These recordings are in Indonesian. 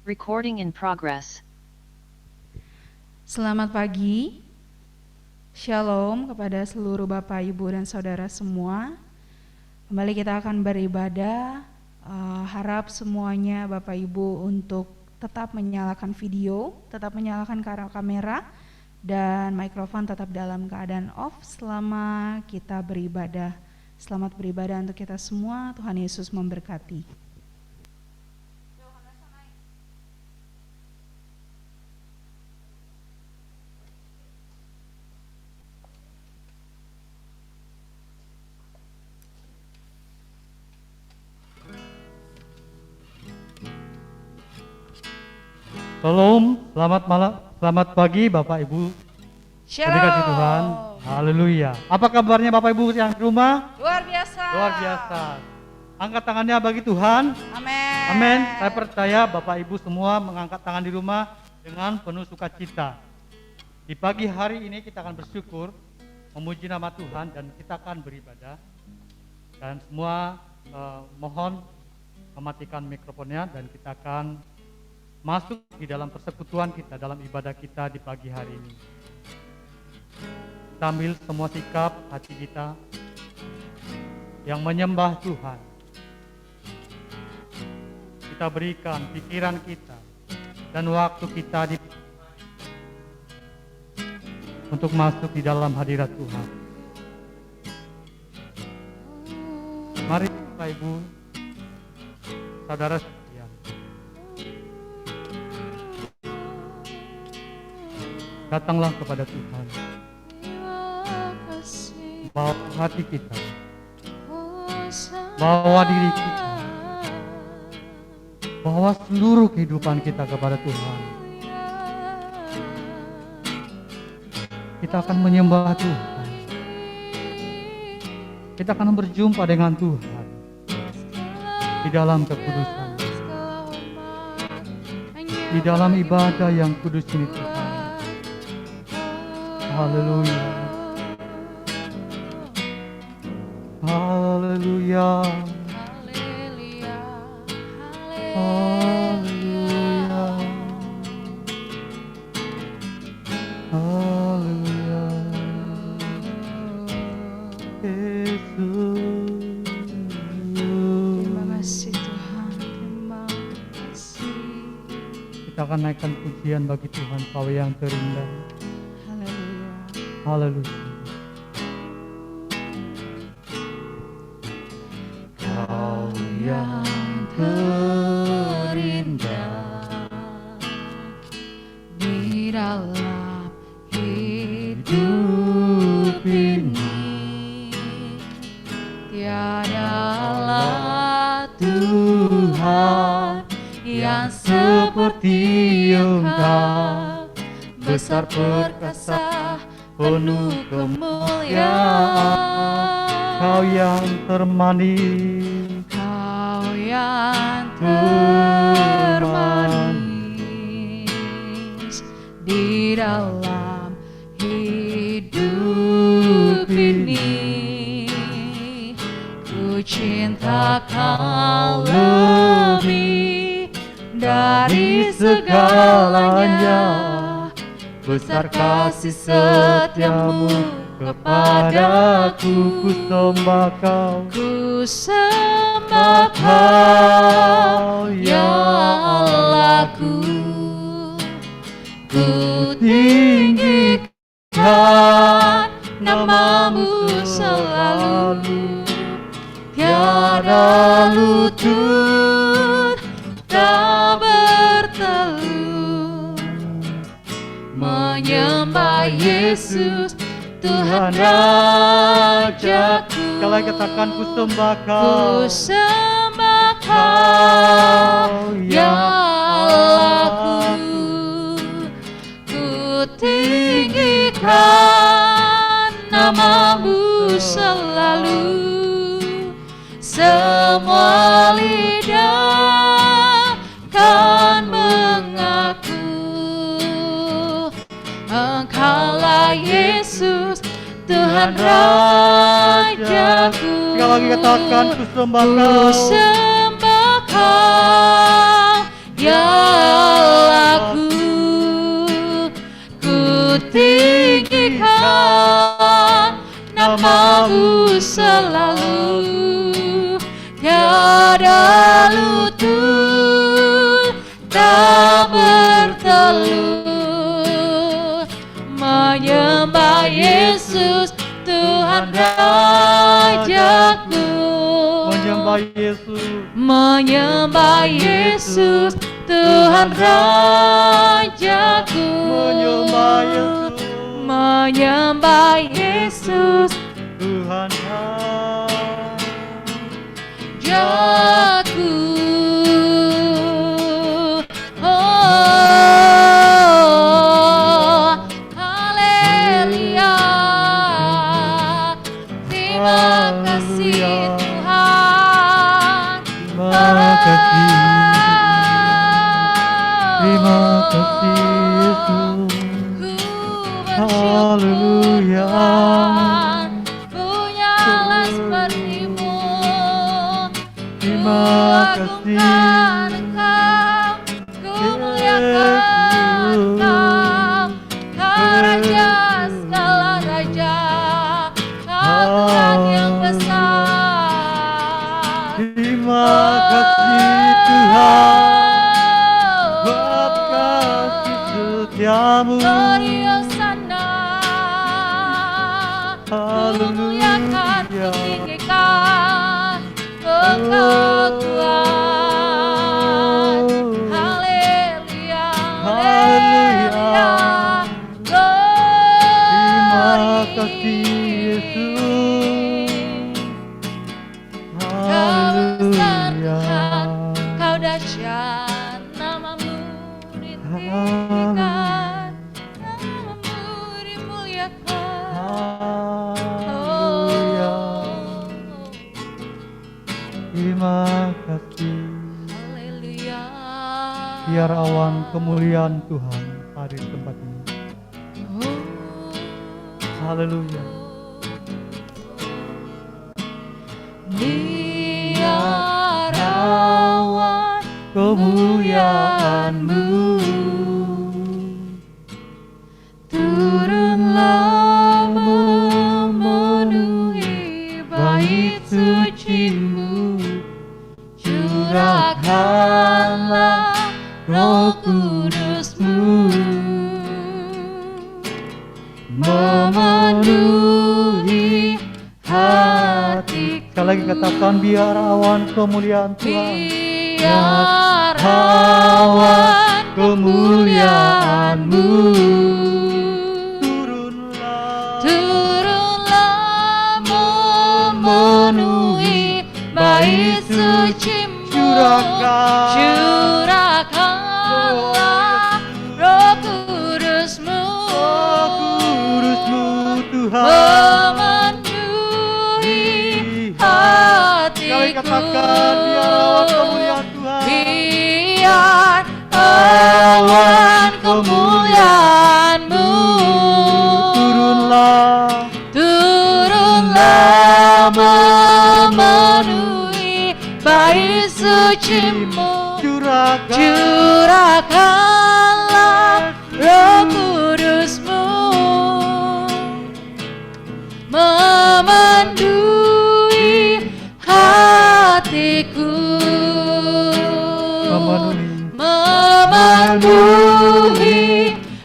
Recording in progress. Selamat pagi, Shalom kepada seluruh Bapak, Ibu, dan Saudara semua. Kembali kita akan beribadah. Harap semuanya Bapak Ibu untuk tetap menyalakan video, tetap menyalakan kamera, dan mikrofon tetap dalam keadaan off selama kita beribadah. Selamat beribadah untuk kita semua. Tuhan Yesus memberkati. Shalom, selamat malam, selamat pagi Bapak Ibu. Shalom. Dikasih Tuhan, haleluya. Apa kabarnya Bapak Ibu yang di rumah? Luar biasa. Luar biasa. Angkat tangannya bagi Tuhan. Amin. Amin. Saya percaya Bapak Ibu semua mengangkat tangan di rumah dengan penuh sukacita. Di pagi hari ini kita akan bersyukur, memuji nama Tuhan, dan kita akan beribadah. Dan semua mohon mematikan mikrofonnya dan kita akan masuk di dalam persekutuan kita, dalam ibadah kita di pagi hari ini. Kita ambil semua sikap hati kita yang menyembah Tuhan. Kita berikan pikiran kita dan waktu kita untuk masuk di dalam hadirat Tuhan. Mari Bapak Ibu, saudara sekalian, datanglah kepada Tuhan. Bawa hati kita, bawa diri kita, bawa seluruh kehidupan kita kepada Tuhan. Kita akan menyembah Tuhan. Kita akan berjumpa dengan Tuhan di dalam kekudusan, di dalam ibadah yang kudus ini Tuhan. Haleluya. Haleluya. Haleluya. Haleluya. Yesus. Terima kasih Tuhan, terima kasih. Kita akan naikkan pujian bagi Tuhan, Kau yang terindah. Haleluya. Kau yang Terindah di dalam hidup ini, tiadalah Tuhan yang seperti Engkau, besar perkasa, penuh kemuliaan. Kau yang termanis, Kau yang termanis di dalam hidup ini, ku cinta Kau lebih dari segalanya. Besar kasih setiamu kepadaku, ku sembah Kau, ku sembah Kau, ya Allahku. Ku tinggikan namamu selalu, tiada lutut tak bertelut menyembah Yesus, Tuhan Rajaku. kalau katakan ku sembah Kau, Ku sembah Kau, ya Allahku. Ku tinggikan namamu selalu, semua lidah kan mengaku Engkaulah Yesus, Tuhan Rajaku. sekali lagi katakan ku sembah Ku Kau, sembah Kau, ya Yesus, Tuhan Rajaku. Menyembah Yesus, menyembah Yesus, Tuhan Rajaku. menyembah Yesus, menyembah Yesus, Tuhan Rajaku. Oh, haleluya. Terima kasih Tuhan. Terima kasih, terima kasih Yesus. Haleluya. Punyalah seperti-Mu. Terima kasih. Ku muliakan Engkau, Kau Raja segala raja, Kau Tuhan yang besar. Terima kasih Tuhan, buat kasih setiamu. Gloriosana, ku muliakan, ku tinggikan Engkau Tuhan. Haleluya, haleluya. Terima kasih Yesus. Haleluya. Kau dahsyat, nama-Mu ditinggikan, nama-Mu dimuliakan. Haleluya. Terima kasih. Haleluya. Biar awan kemuliaan Tuhan hadir di tempat ini. Haleluya. Biar awan Kemuliaan-Mu turunlah memenuhi bait suci-Mu, curahkanlah Roh Kudus-Mu, memenuhi hati. Sekali lagi katakan, biar awan kemuliaan Tuhan. Biar awan kemuliaan-Mu turunlah memenuhi bait suci-Mu, curahkanlah Roh Kudus-Mu, memenuhi hatiku. Katakan, biar awan kemuliaan Tuhan. Biar awan kemuliaan-Mu turunlah memenuhi bait suci-Mu, curahkanlah Roh Kudus-Mu, memenuhi hatiku, memenuhi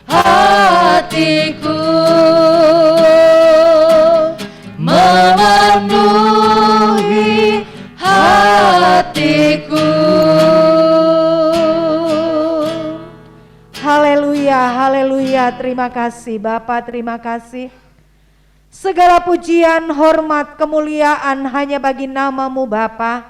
hatiku, memenuhi hatiku. Haleluya, haleluya. Terima kasih Bapa, terima kasih. Segala pujian, hormat, kemuliaan hanya bagi nama-Mu Bapa.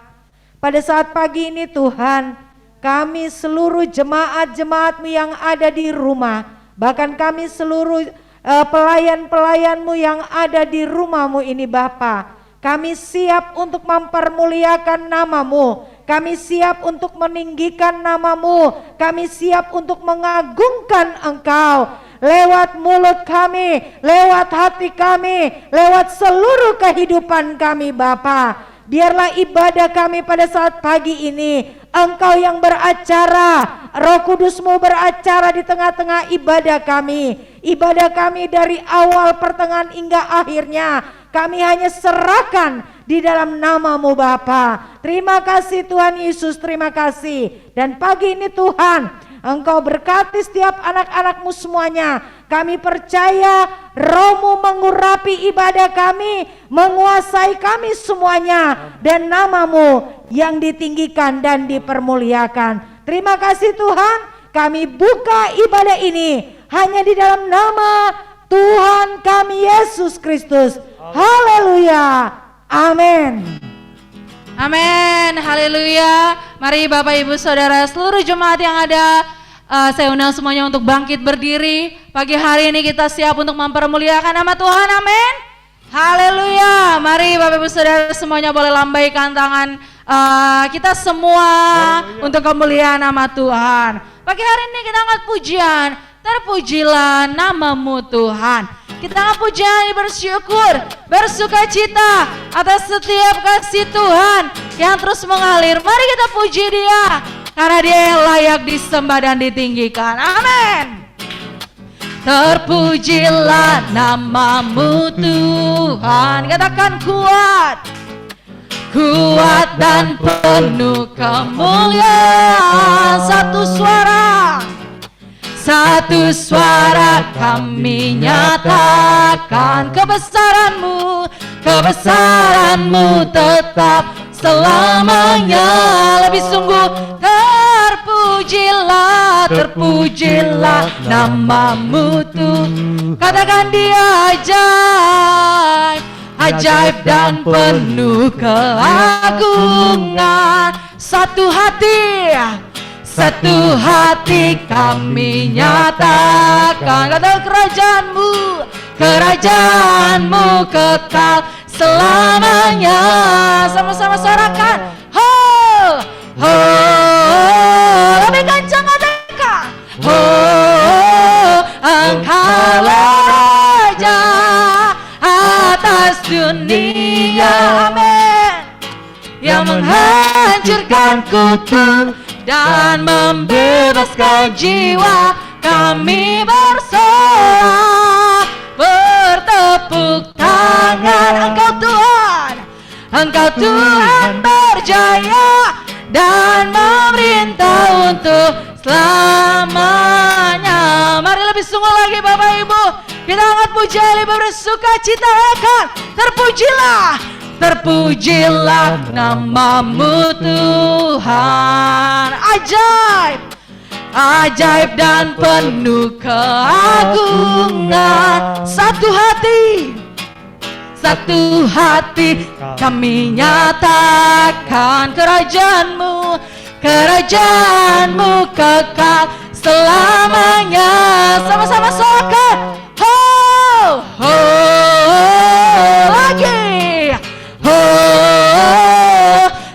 Pada saat pagi ini Tuhan, kami seluruh jemaat-jemaat-Mu yang ada di rumah, bahkan kami seluruh pelayan-pelayan-Mu yang ada di rumah-Mu ini Bapa, kami siap untuk mempermuliakan nama-Mu, kami siap untuk meninggikan nama-Mu, kami siap untuk mengagungkan Engkau. Lewat mulut kami, lewat hati kami, lewat seluruh kehidupan kami Bapa. Biarlah ibadah kami pada saat pagi ini, Engkau yang beracara, Roh Kudus-Mu beracara di tengah-tengah ibadah kami. Ibadah kami dari awal, pertengahan hingga akhirnya, kami hanya serahkan di dalam nama-Mu Bapa. Terima kasih Tuhan Yesus, terima kasih. Dan pagi ini Tuhan, Engkau berkati setiap anak-anak-Mu semuanya. Kami percaya Roh-Mu mengurapi ibadah kami, menguasai kami semuanya, dan nama-Mu yang ditinggikan dan dipermuliakan. Terima kasih Tuhan, kami buka ibadah ini hanya di dalam nama Tuhan kami Yesus Kristus. Haleluya. Amin. Amin, haleluya. Mari Bapak Ibu Saudara seluruh jemaat yang ada, saya undang semuanya untuk bangkit berdiri. Pagi hari ini kita siap untuk mempermuliakan nama Tuhan, amin. Haleluya. Mari Bapak Ibu Saudara semuanya boleh lambaikan tangan kita semua untuk kemuliaan nama Tuhan. Pagi hari ini kita angkat pujian, terpujilah nama-Mu Tuhan. Kita angkat pujian, bersyukur, bersuka cita atas setiap kasih Tuhan yang terus mengalir. Mari kita puji Dia, karena Dia yang layak disembah dan ditinggikan. Amin. Terpujilah nama-Mu Tuhan. Katakan kuat, kuat dan penuh kemuliaan. Satu suara, satu suara kami nyatakan kebesaran-Mu, kebesaran-Mu tetap selamanya. Lebih sungguh, terpujilah, terpujilah nama-Mu Tuhan. Katakan Dia ajaib, ajaib dan penuh keagungan. Satu hati, satu hati kami nyatakan. Kata kerajaan-Mu, kerajaan-Mu kekal selamanya. Sama-sama suarakan, ho, ho, lebih kencang katakan, ho, Engkau Raja atas dunia, amin, yang menghancurkan kutuk dan membebaskan jiwa. Kami bersorak, bertepuk tangan. Engkau Tuhan, Engkau Tuhan berjaya dan memerintah untuk selamanya. Mari lebih sungguh lagi Bapak Ibu, kita angkat pujian, bersuka cita, akan terpujilah, terpujilah nama-Mu Tuhan. Ajaib, ajaib dan penuh keagungan. Satu hati, satu hati kami nyatakan kerajaan-Mu, kerajaan-Mu kekal selamanya. Sama-sama sokan, ho, ho, lagi, ho,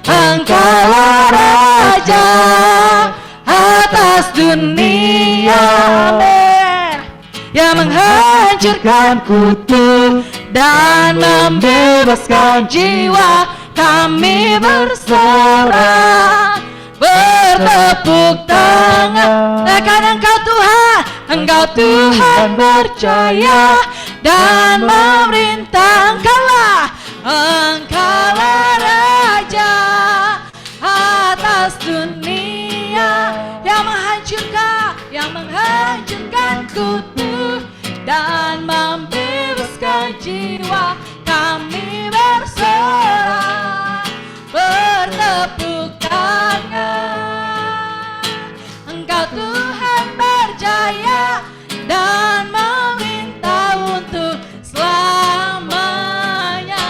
Engkaulah Raja atas dunia, amin, yang menghancurkan kutuk dan membebaskan jiwa. Kami bersorak, bertepuk tangan. Kan Engkau Tuhan, Engkau Tuhan berjaya dan memerintah. Engkaulah Raja atas dunia, yang menghancurkan kutuk dan membebaskan jiwa. Kami bersorak, bertepuk tangan. Engkau Tuhan berjaya dan memerintah untuk selamanya.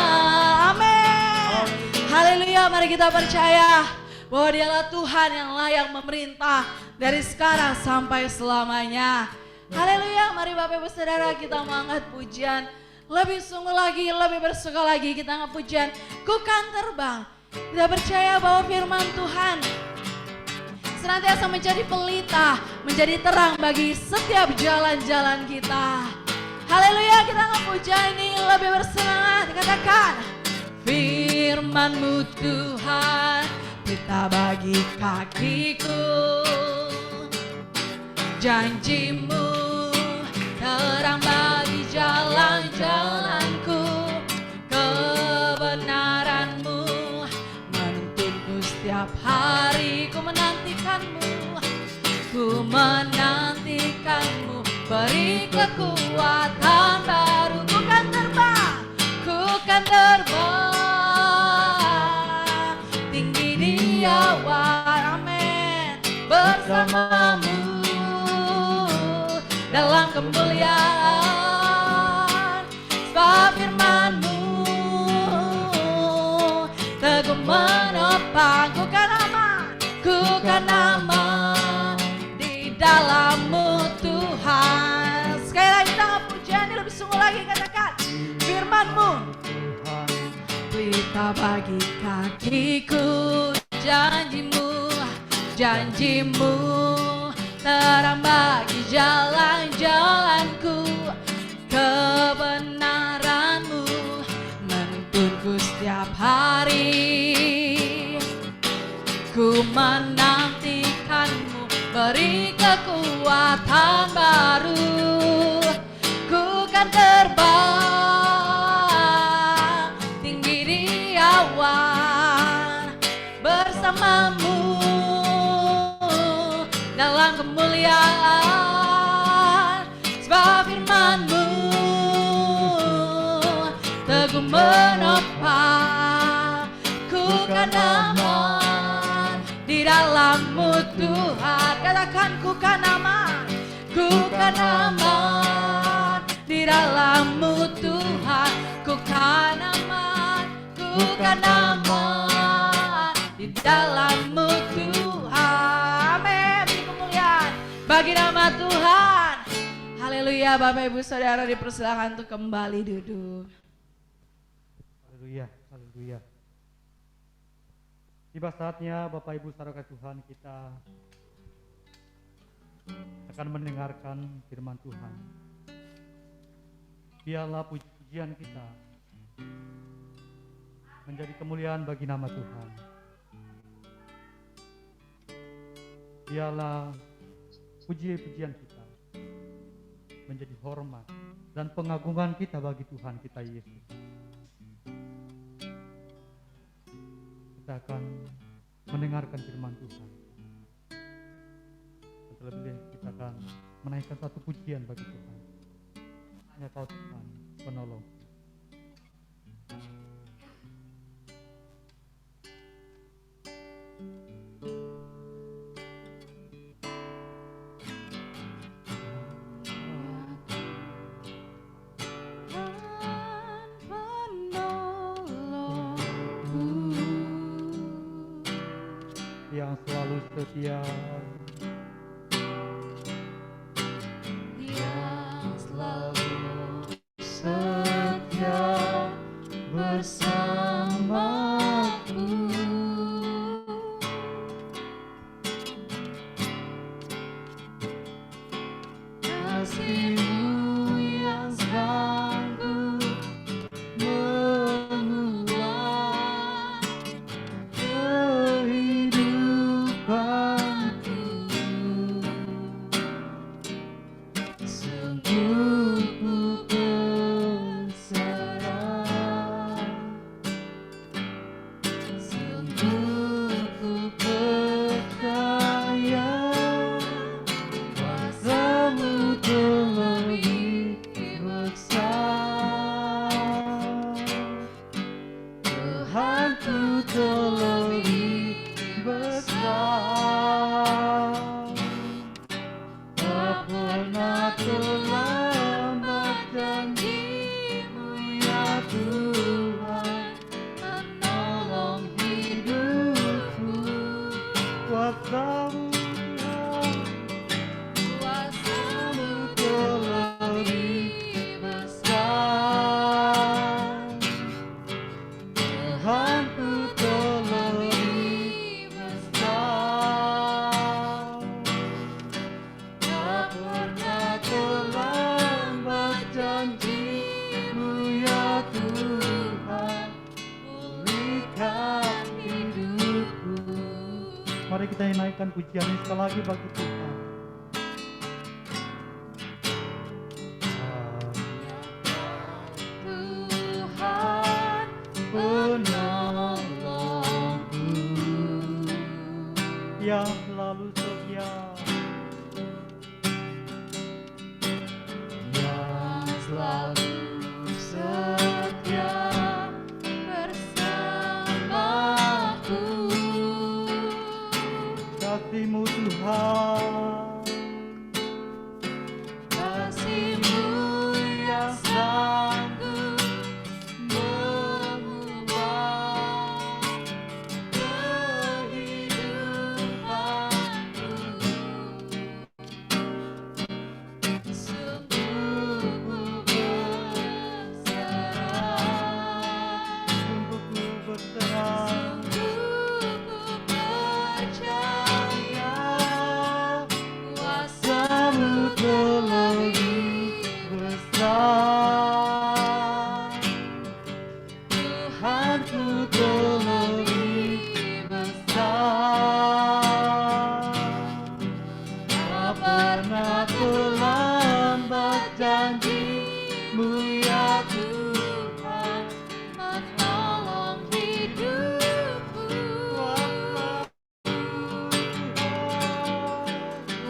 Amin. Haleluya. Mari kita percaya bahwa Dialah Tuhan yang layak memerintah dari sekarang sampai selamanya. Haleluya. Mari Bapak Ibu Saudara, kita mengangkat pujian lebih sungguh lagi, lebih bersuka lagi. Kita angkat pujian, Ku kan terbang. Kita percaya bahwa firman Tuhan senantiasa menjadi pelita, menjadi terang bagi setiap jalan-jalan kita. Haleluya. Kita angkat pujian ini lebih bersemangat. Katakan, firman-Mu Tuhan, pelita bagi kakiku, janji-Mu terang bagi jalan-jalanku, kebenaran-Mu menuntunku setiap hari. Ku menantikan-Mu, Ku menantikanmu, beri kekuatan baru. Ku kan terbang, ku kan terbang tinggi di awan, amin, bersamamu dalam kemuliaan. Sebab firman-Mu teguh menopang. Ku kan aman di dalam-Mu Tuhan. Sekali lagi tangan pujian lebih sungguh lagi, katakan firman-Mu pelita bagi kakiku, janji-Mu terang bagi jalan-jalanku, kebenaran-Mu menuntunku setiap hari. Ku menantikan-Mu, beri kekuatan baru. Ku kan terbang tinggi di awan, bersama-Mu dalam kemuliaan. Sebab firman-Mu teguh menopang. Ku kan aman di dalam-Mu Tuhan. Katakan ku kan aman di dalam-Mu Tuhan. Ku kan aman di dalam-Mu Tuhan. Amin. Beri kemuliaan bagi nama Tuhan. Haleluya. Bapak Ibu Saudara dipersilakan untuk kembali duduk. Haleluya, haleluya. Tiba saatnya Bapak Ibu Saudara Tuhan, kita akan mendengarkan firman Tuhan. Biarlah puji-pujian kita menjadi kemuliaan bagi nama Tuhan. Biarlah puji-pujian kita menjadi hormat dan pengagungan kita bagi Tuhan kita Yesus. Kita akan mendengarkan firman Tuhan. Terlebih kita akan menaikkan satu pujian bagi Tuhan. Hanya Kau Tuhan penolong. Yang selalu setia, Yang selalu setia bersamaku. Kasih-Mu yang sanggup mengulang kehidupanku. Sungguh ku berserah, sungguh ku percaya, kuasa-Mu telah besar. Tuhanku telah besar. Tak pernah terlambat janji-Mu ya Tuhan, menolong hidupku. kuasa-Mu Tuhan, Kuasa-Mu telah besar. Tuhanku telah besar. Tak pernah terlambat janji-Mu ya Tuhan, pulihkan hidupku. Mari kita naikkan pujian ini sekali lagi bagi Tuhan. Tuhan penolongku, Yang selalu setia, pernah terlambat janji-Mu ya Tuhan, menolong hidupku.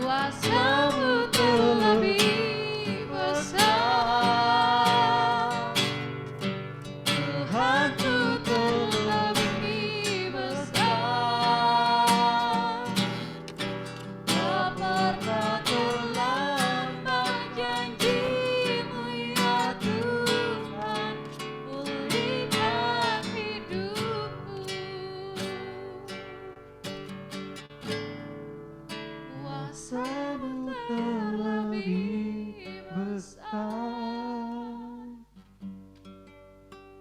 Kuasa-Mu terlebih besar, Tuhanku terlebih besar. Tak pernah terlambat janji-Mu ya Tuhan, pulihkan hidupku. Kuasa-Mu terlebih besar,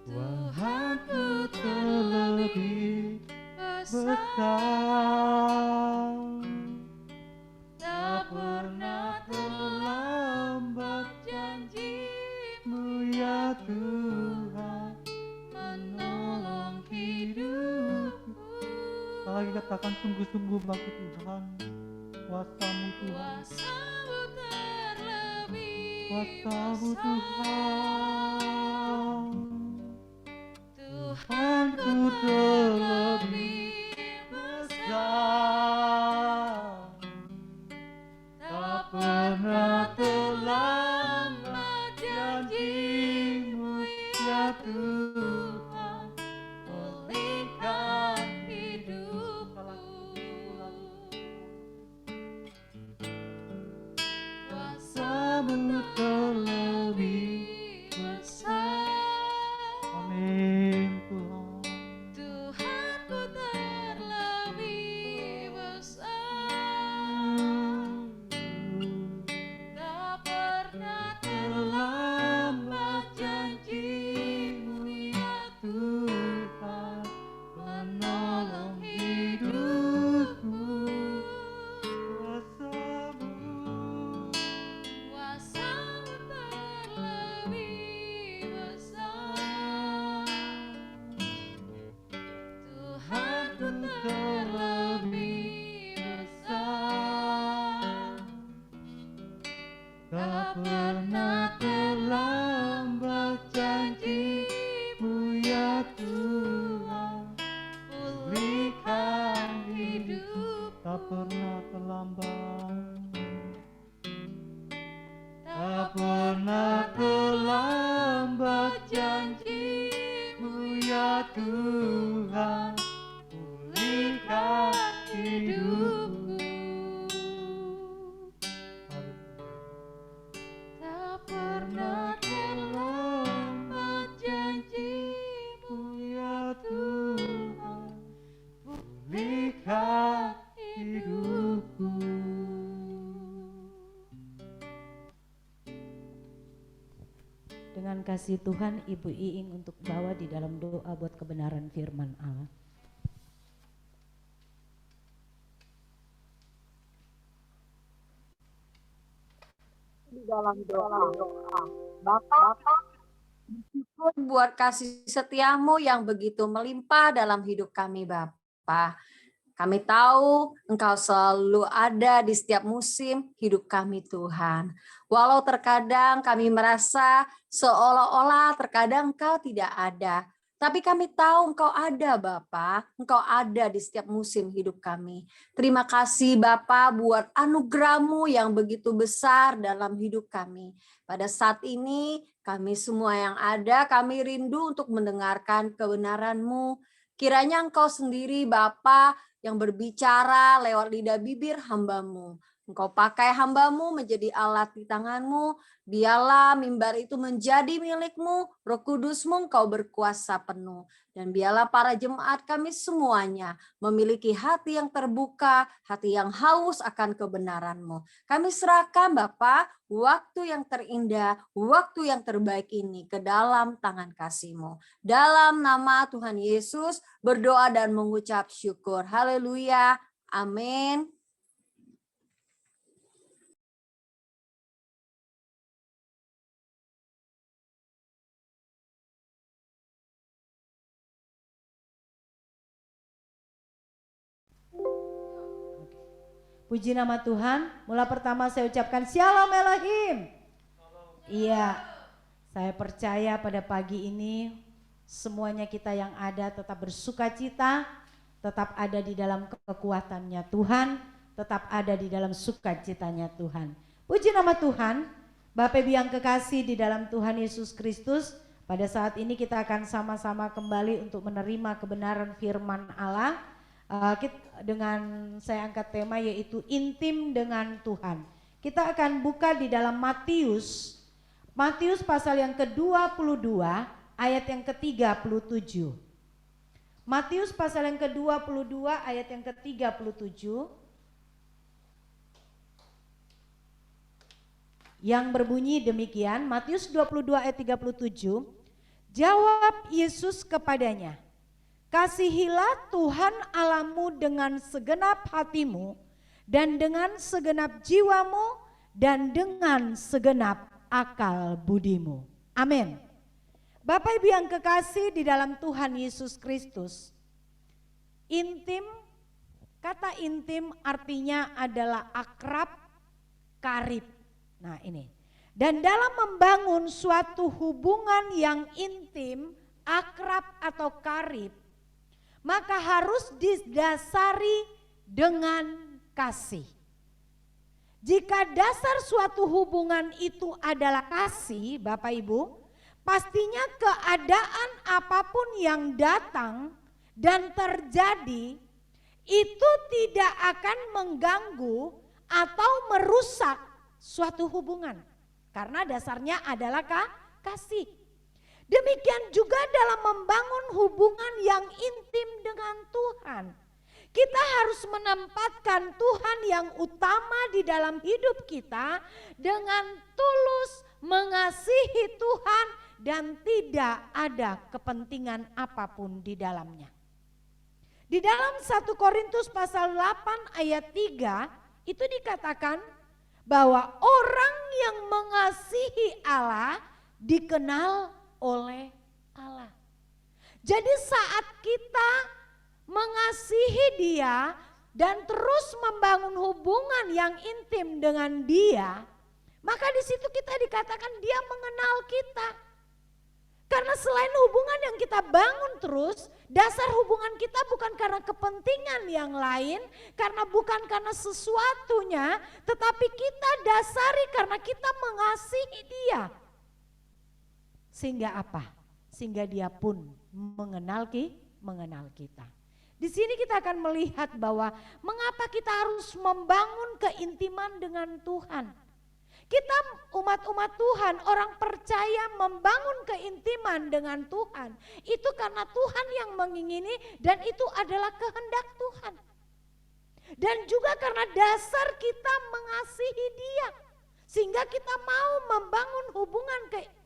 Tuhanku terlebih besar. Tak pernah terlambat janji-Mu ya Tuhan, menolong hidupku. Lagi katakan sungguh-sungguh bagi Tuhan, kuasa-Mu Tuhan, Kuasa-Mu terlebih kuasa-Mu besar, Tuhan, Tuhanku Tuhanku terlebih besar. Tak pernah terlambat janji-Mu ya Tuhan, pulihkan hidupku. Kuasa-Mu terlebih besar, amin Tuhan. Tuhanku terlebih besar. Tak pernah terlambat janji-Mu ya Tuhan, menolong hidupku. Kuasa-Mu terlebih besar, Tuhanku terlebih besar. Tak pernah terlambat janji-Mu ya Tuhan, pulihkan hidupku. Tak pernah terlambat, Tak pernah terlambat janji-Mu ya Tuhan, pulihkan hidupku. Tak pernah terlambat janji-Mu ya Tuhan, pulihkan hidupku. Dengan kasih Tuhan, Ibu Iing untuk bawa di dalam doa buat kebenaran firman Allah. Di dalam doa. Bapak, bersyukur buat kasih setiamu yang begitu melimpah dalam hidup kami, Bapak. Kami tahu Engkau selalu ada di setiap musim hidup kami, Tuhan. Walau terkadang kami merasa seolah-olah terkadang Engkau tidak ada. Tapi kami tahu Engkau ada, Bapa. Engkau ada di setiap musim hidup kami. Terima kasih, Bapa, buat anugerah-Mu yang begitu besar dalam hidup kami. Pada saat ini, kami semua yang ada, kami rindu untuk mendengarkan kebenaran-Mu. Kiranya Engkau sendiri, Bapa, yang berbicara lewat lidah bibir hamba-Mu. Engkau pakai hamba-Mu menjadi alat di tangan-Mu. Biarlah mimbar itu menjadi milik-Mu. Roh Kudus-Mu Engkau berkuasa penuh. Dan biarlah para jemaat kami semuanya memiliki hati yang terbuka, hati yang haus akan kebenaran-Mu. Kami serahkan Bapa waktu yang terindah, waktu yang terbaik ini ke dalam tangan kasih-Mu. Dalam nama Tuhan Yesus berdoa dan mengucap syukur. Haleluya. Amin. Puji nama Tuhan. Mula pertama saya ucapkan Shalom Elohim. Iya, saya percaya pada pagi ini semuanya kita yang ada tetap bersuka cita, tetap ada di dalam kekuatannya Tuhan, tetap ada di dalam sukacitanya Tuhan. Puji nama Tuhan. Bapak Ibu yang kekasih di dalam Tuhan Yesus Kristus, pada saat ini kita akan sama-sama kembali untuk menerima kebenaran firman Allah. Dengan saya angkat tema yaitu intim dengan Tuhan. Kita akan buka di dalam Matius pasal yang ke-22 ayat yang ke-37. Matius pasal yang ke-22 ayat yang ke-37 yang berbunyi demikian. Matius 22 ayat 37. Jawab Yesus kepadanya, kasihilah Tuhan Allahmu dengan segenap hatimu dan dengan segenap jiwamu dan dengan segenap akal budimu. Amin. Bapak Ibu yang kekasih di dalam Tuhan Yesus Kristus, intim, kata intim artinya adalah akrab, karib. Nah ini, dan dalam membangun suatu hubungan yang intim, akrab atau karib, maka harus didasari dengan kasih. Jika dasar suatu hubungan itu adalah kasih, Bapak Ibu, pastinya keadaan apapun yang datang dan terjadi itu tidak akan mengganggu atau merusak suatu hubungan. Karena dasarnya adalah kasih. Demikian juga dalam membangun hubungan yang intim dengan Tuhan. Kita harus menempatkan Tuhan yang utama di dalam hidup kita dengan tulus mengasihi Tuhan dan tidak ada kepentingan apapun di dalamnya. Di dalam 1 Korintus pasal 8 ayat 3 itu dikatakan bahwa orang yang mengasihi Allah dikenal oleh Allah. Jadi saat kita mengasihi Dia dan terus membangun hubungan yang intim dengan Dia, maka di situ kita dikatakan Dia mengenal kita. Karena selain hubungan yang kita bangun terus, dasar hubungan kita bukan karena kepentingan yang lain, bukan karena sesuatunya, tetapi kita dasari karena kita mengasihi Dia. Sehingga apa? Sehingga Dia pun mengenal kita. Di sini kita akan melihat bahwa mengapa kita harus membangun keintiman dengan Tuhan. Kita umat-umat Tuhan, orang percaya membangun keintiman dengan Tuhan. Itu karena Tuhan yang mengingini dan itu adalah kehendak Tuhan. Dan juga karena dasar kita mengasihi Dia. Sehingga kita mau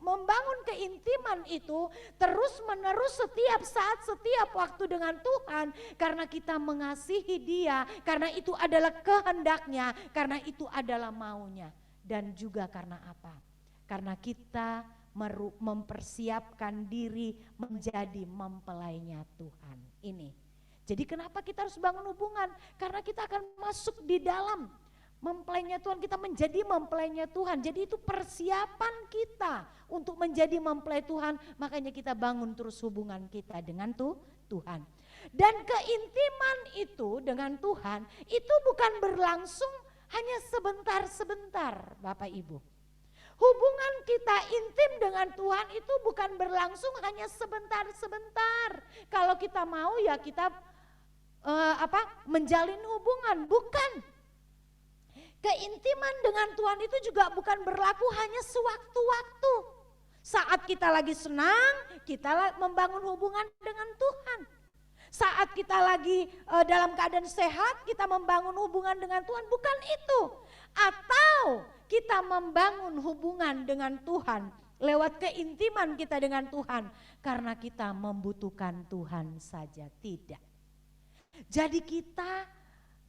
membangun keintiman itu terus menerus setiap saat, setiap waktu dengan Tuhan. Karena kita mengasihi Dia, karena itu adalah kehendaknya, karena itu adalah maunya. Dan juga karena apa? Karena kita mempersiapkan diri menjadi mempelainya Tuhan. Ini. Jadi kenapa kita harus bangun hubungan? Karena kita akan masuk di dalam mempelainya Tuhan, kita menjadi mempelainya Tuhan. Jadi itu persiapan kita untuk menjadi mempelai Tuhan. Makanya kita bangun terus hubungan kita dengan Tuhan. Dan keintiman itu dengan Tuhan itu bukan berlangsung hanya sebentar-sebentar, Bapak Ibu. Hubungan kita intim dengan Tuhan itu bukan berlangsung hanya sebentar-sebentar. Kalau kita mau ya kita menjalin hubungan, bukan. Keintiman dengan Tuhan itu juga bukan berlaku hanya sewaktu-waktu. Saat kita lagi senang, kita membangun hubungan dengan Tuhan. Saat kita lagi dalam keadaan sehat, kita membangun hubungan dengan Tuhan, bukan itu. Atau kita membangun hubungan dengan Tuhan lewat keintiman kita dengan Tuhan karena kita membutuhkan Tuhan saja, tidak. Jadi kita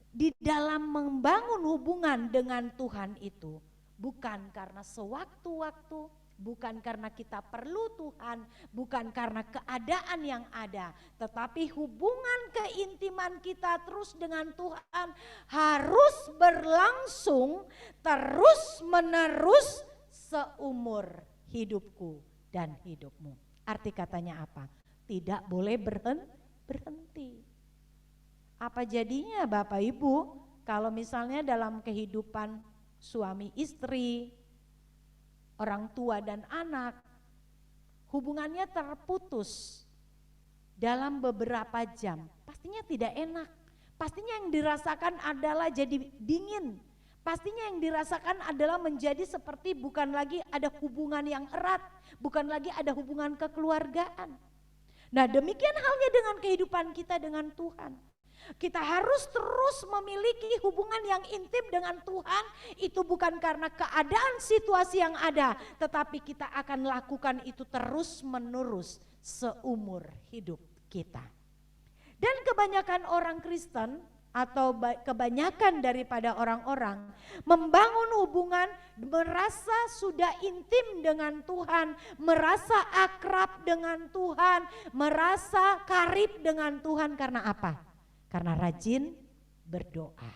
di dalam membangun hubungan dengan Tuhan itu bukan karena sewaktu-waktu bukan karena kita perlu Tuhan, bukan karena keadaan yang ada, tetapi hubungan keintiman kita terus dengan Tuhan harus berlangsung terus menerus seumur hidupku dan hidupmu. Arti katanya apa? Tidak boleh berhenti. Apa jadinya Bapak Ibu kalau misalnya dalam kehidupan suami istri, orang tua dan anak, hubungannya terputus dalam beberapa jam, pastinya tidak enak. Pastinya yang dirasakan adalah jadi dingin. Pastinya yang dirasakan adalah menjadi seperti bukan lagi ada hubungan yang erat, bukan lagi ada hubungan kekeluargaan. Nah, demikian halnya dengan kehidupan kita dengan Tuhan. Kita harus terus memiliki hubungan yang intim dengan Tuhan. Itu bukan karena keadaan situasi yang ada, tetapi kita akan lakukan itu terus menerus seumur hidup kita. Dan kebanyakan orang Kristen atau kebanyakan daripada orang-orang membangun hubungan, merasa sudah intim dengan Tuhan, merasa akrab dengan Tuhan, merasa karib dengan Tuhan karena apa? Karena rajin berdoa.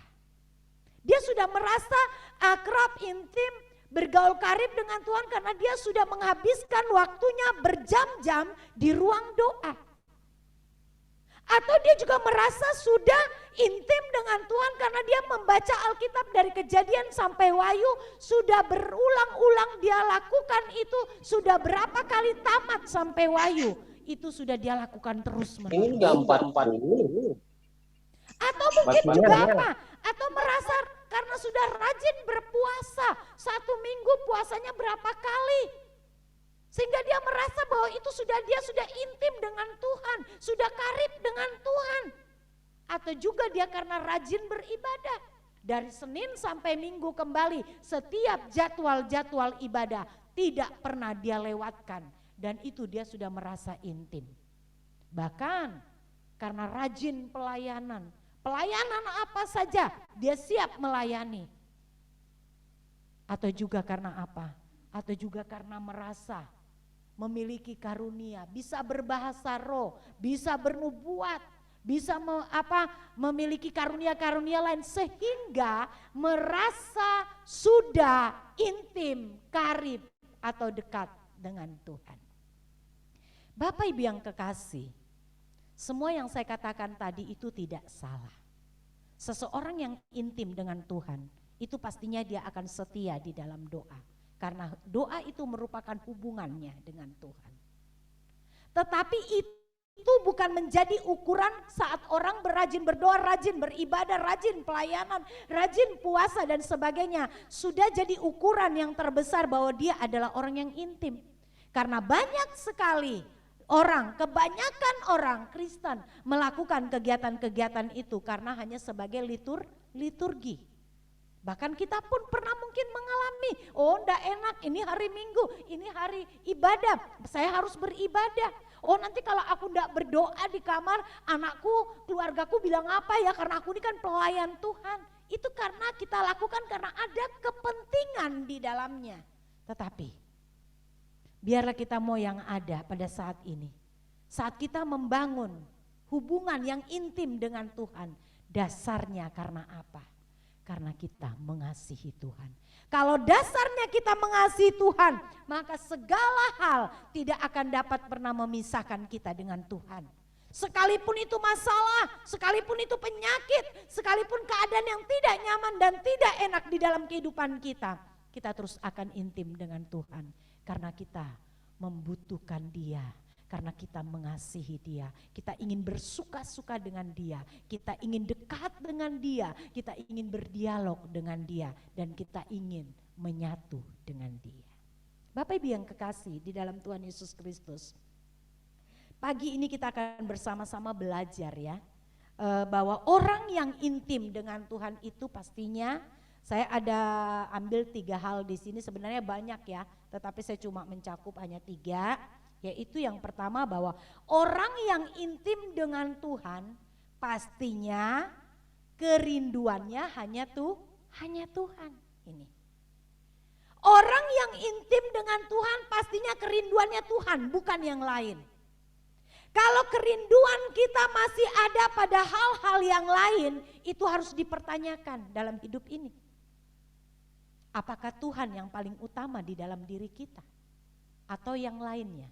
Dia sudah merasa akrab, intim, bergaul karib dengan Tuhan karena dia sudah menghabiskan waktunya berjam-jam di ruang doa. Atau dia juga merasa sudah intim dengan Tuhan karena dia membaca Alkitab dari Kejadian sampai Wahyu, sudah berulang-ulang dia lakukan itu, sudah berapa kali tamat sampai Wahyu, itu sudah dia lakukan terus menerus. Ini gambar ini. Atau mungkin juga apa? Atau merasa karena sudah rajin berpuasa, 1 minggu puasanya berapa kali, sehingga dia merasa bahwa itu dia sudah intim dengan Tuhan, sudah karib dengan Tuhan. Atau juga dia karena rajin beribadah. Dari Senin sampai Minggu kembali, setiap jadwal-jadwal ibadah tidak pernah dia lewatkan. Dan itu dia sudah merasa intim. Bahkan karena rajin pelayanan. Pelayanan apa saja dia siap melayani. Atau juga karena apa? Atau juga karena merasa memiliki karunia, bisa berbahasa roh, bisa bernubuat, bisa memiliki karunia-karunia lain sehingga merasa sudah intim, karib atau dekat dengan Tuhan. Bapak Ibu yang kekasih, semua yang saya katakan tadi itu tidak salah. Seseorang yang intim dengan Tuhan itu pastinya dia akan setia di dalam doa. Karena doa itu merupakan hubungannya dengan Tuhan. Tetapi itu bukan menjadi ukuran saat orang rajin berdoa, rajin beribadah, rajin pelayanan, rajin puasa dan sebagainya. Sudah jadi ukuran yang terbesar bahwa dia adalah orang yang intim. Karena banyak sekali kebanyakan orang Kristen melakukan kegiatan-kegiatan itu karena hanya sebagai liturgi. Bahkan kita pun pernah mungkin mengalami, oh enggak enak, ini hari Minggu, ini hari ibadah, saya harus beribadah. Oh nanti kalau aku enggak berdoa di kamar, anakku, keluargaku bilang apa ya, karena aku ini kan pelayan Tuhan. Itu karena kita lakukan karena ada kepentingan di dalamnya. Tetapi biarlah kita mau yang ada pada saat ini. Saat kita membangun hubungan yang intim dengan Tuhan, dasarnya karena apa? Karena kita mengasihi Tuhan. Kalau dasarnya kita mengasihi Tuhan, maka segala hal tidak akan dapat pernah memisahkan kita dengan Tuhan. Sekalipun itu masalah, sekalipun itu penyakit, sekalipun keadaan yang tidak nyaman dan tidak enak di dalam kehidupan kita, kita terus akan intim dengan Tuhan. Karena kita membutuhkan Dia. Karena kita mengasihi Dia, kita ingin bersuka-suka dengan Dia, kita ingin dekat dengan Dia, kita ingin berdialog dengan Dia, dan kita ingin menyatu dengan Dia. Bapak Ibu yang kekasih di dalam Tuhan Yesus Kristus, pagi ini kita akan bersama-sama belajar ya, bahwa orang yang intim dengan Tuhan itu pastinya, saya ada ambil 3 hal di sini, sebenarnya banyak ya, tetapi saya cuma mencakup hanya 3. Yaitu yang pertama bahwa orang yang intim dengan Tuhan pastinya kerinduannya hanya Tuhan. Ini. Orang Orang yang intim dengan Tuhan pastinya kerinduannya Tuhan, bukan yang lain. Kalau kerinduan kita masih ada pada hal-hal yang lain, itu harus dipertanyakan dalam hidup ini. Apakah Tuhan yang paling utama di dalam diri kita atau yang lainnya?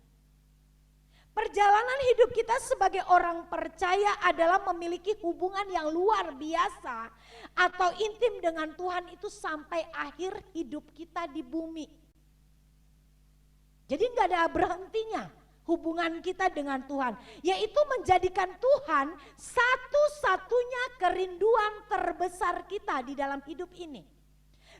Perjalanan hidup kita sebagai orang percaya adalah memiliki hubungan yang luar biasa atau intim dengan Tuhan itu sampai akhir hidup kita di bumi. Jadi nggak ada berhentinya hubungan kita dengan Tuhan, yaitu menjadikan Tuhan satu-satunya kerinduan terbesar kita di dalam hidup ini.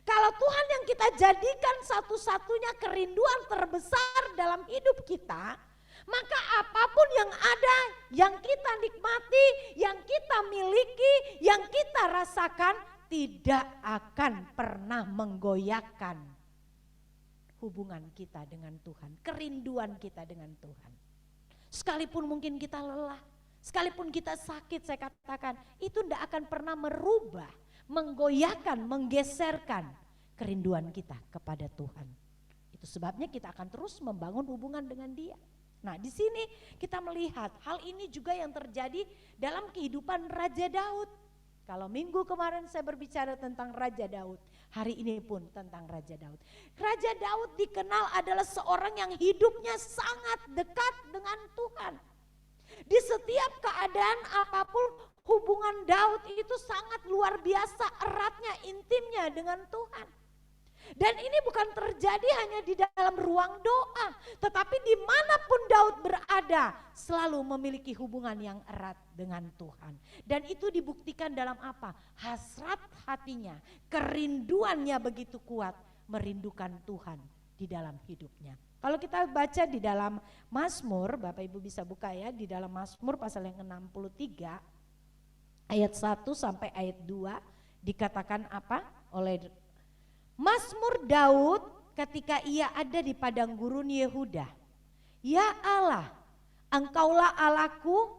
Kalau Tuhan yang kita jadikan satu-satunya kerinduan terbesar dalam hidup kita, maka apapun yang ada, yang kita nikmati, yang kita miliki, yang kita rasakan tidak akan pernah menggoyahkan hubungan kita dengan Tuhan, kerinduan kita dengan Tuhan. Sekalipun mungkin kita lelah, sekalipun kita sakit, saya katakan itu tidak akan pernah merubah, menggoyahkan, menggeserkan kerinduan kita kepada Tuhan. Itu sebabnya kita akan terus membangun hubungan dengan Dia. Nah, di sini kita melihat hal ini juga yang terjadi dalam kehidupan Raja Daud. Kalau minggu kemarin saya berbicara tentang Raja Daud, hari ini pun tentang Raja Daud. Raja Daud dikenal adalah seorang yang hidupnya sangat dekat dengan Tuhan. Di setiap keadaan apapun, hubungan Daud itu sangat luar biasa eratnya, intimnya dengan Tuhan. Dan ini bukan terjadi hanya di dalam ruang doa, tetapi dimanapun Daud berada selalu memiliki hubungan yang erat dengan Tuhan. Dan itu dibuktikan dalam apa? Hasrat hatinya, kerinduannya begitu kuat merindukan Tuhan di dalam hidupnya. Kalau kita baca di dalam Mazmur, Bapak Ibu bisa buka ya, di dalam Mazmur pasal yang ke-63 ayat 1 sampai ayat 2 dikatakan apa oleh Mazmur Daud ketika ia ada di padang gurun Yehuda. Ya Allah, Engkaulah Allahku,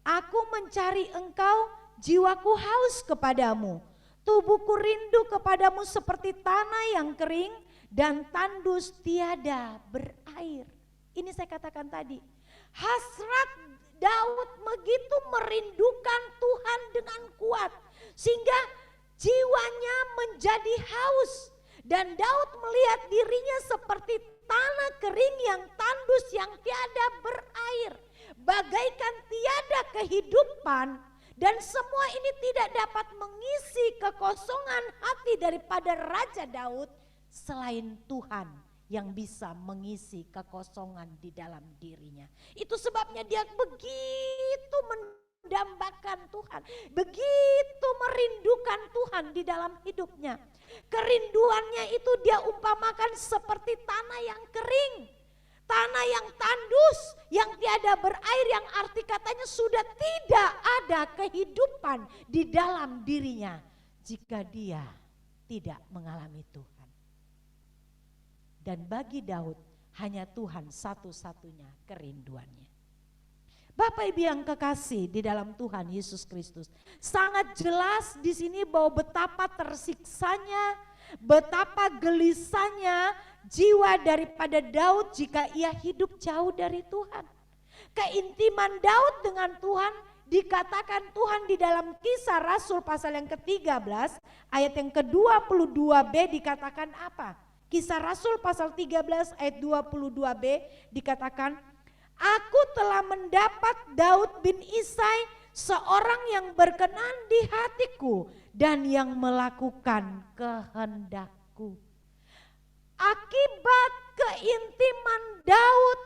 aku mencari Engkau, jiwaku haus kepadamu. Tubuhku rindu kepadamu seperti tanah yang kering dan tandus tiada berair. Ini saya katakan tadi, hasrat Daud begitu merindukan Tuhan dengan kuat sehingga jiwanya menjadi haus. Dan Daud melihat dirinya seperti tanah kering yang tandus yang tiada berair. Bagaikan tiada kehidupan dan semua ini tidak dapat mengisi kekosongan hati daripada Raja Daud selain Tuhan yang bisa mengisi kekosongan di dalam dirinya. Itu sebabnya dia begitu mendambakan Tuhan, begitu merindukan Tuhan di dalam hidupnya. Kerinduannya itu dia umpamakan seperti tanah yang kering, tanah yang tandus, yang tiada berair, yang arti katanya sudah tidak ada kehidupan di dalam dirinya jika dia tidak mengalami Tuhan. Dan bagi Daud hanya Tuhan satu-satunya kerinduannya. Bapak Ibu yang kekasih di dalam Tuhan Yesus Kristus, sangat jelas di sini bahwa betapa tersiksanya, betapa gelisahnya jiwa daripada Daud jika ia hidup jauh dari Tuhan. Keintiman Daud dengan Tuhan dikatakan Tuhan di dalam Kisah Rasul pasal yang ke-13 ayat yang ke-22b dikatakan apa? Kisah Rasul pasal 13 ayat 22b dikatakan, aku telah mendapat Daud bin Isai, seorang yang berkenan di hatiku dan yang melakukan kehendakku. Akibat keintiman Daud,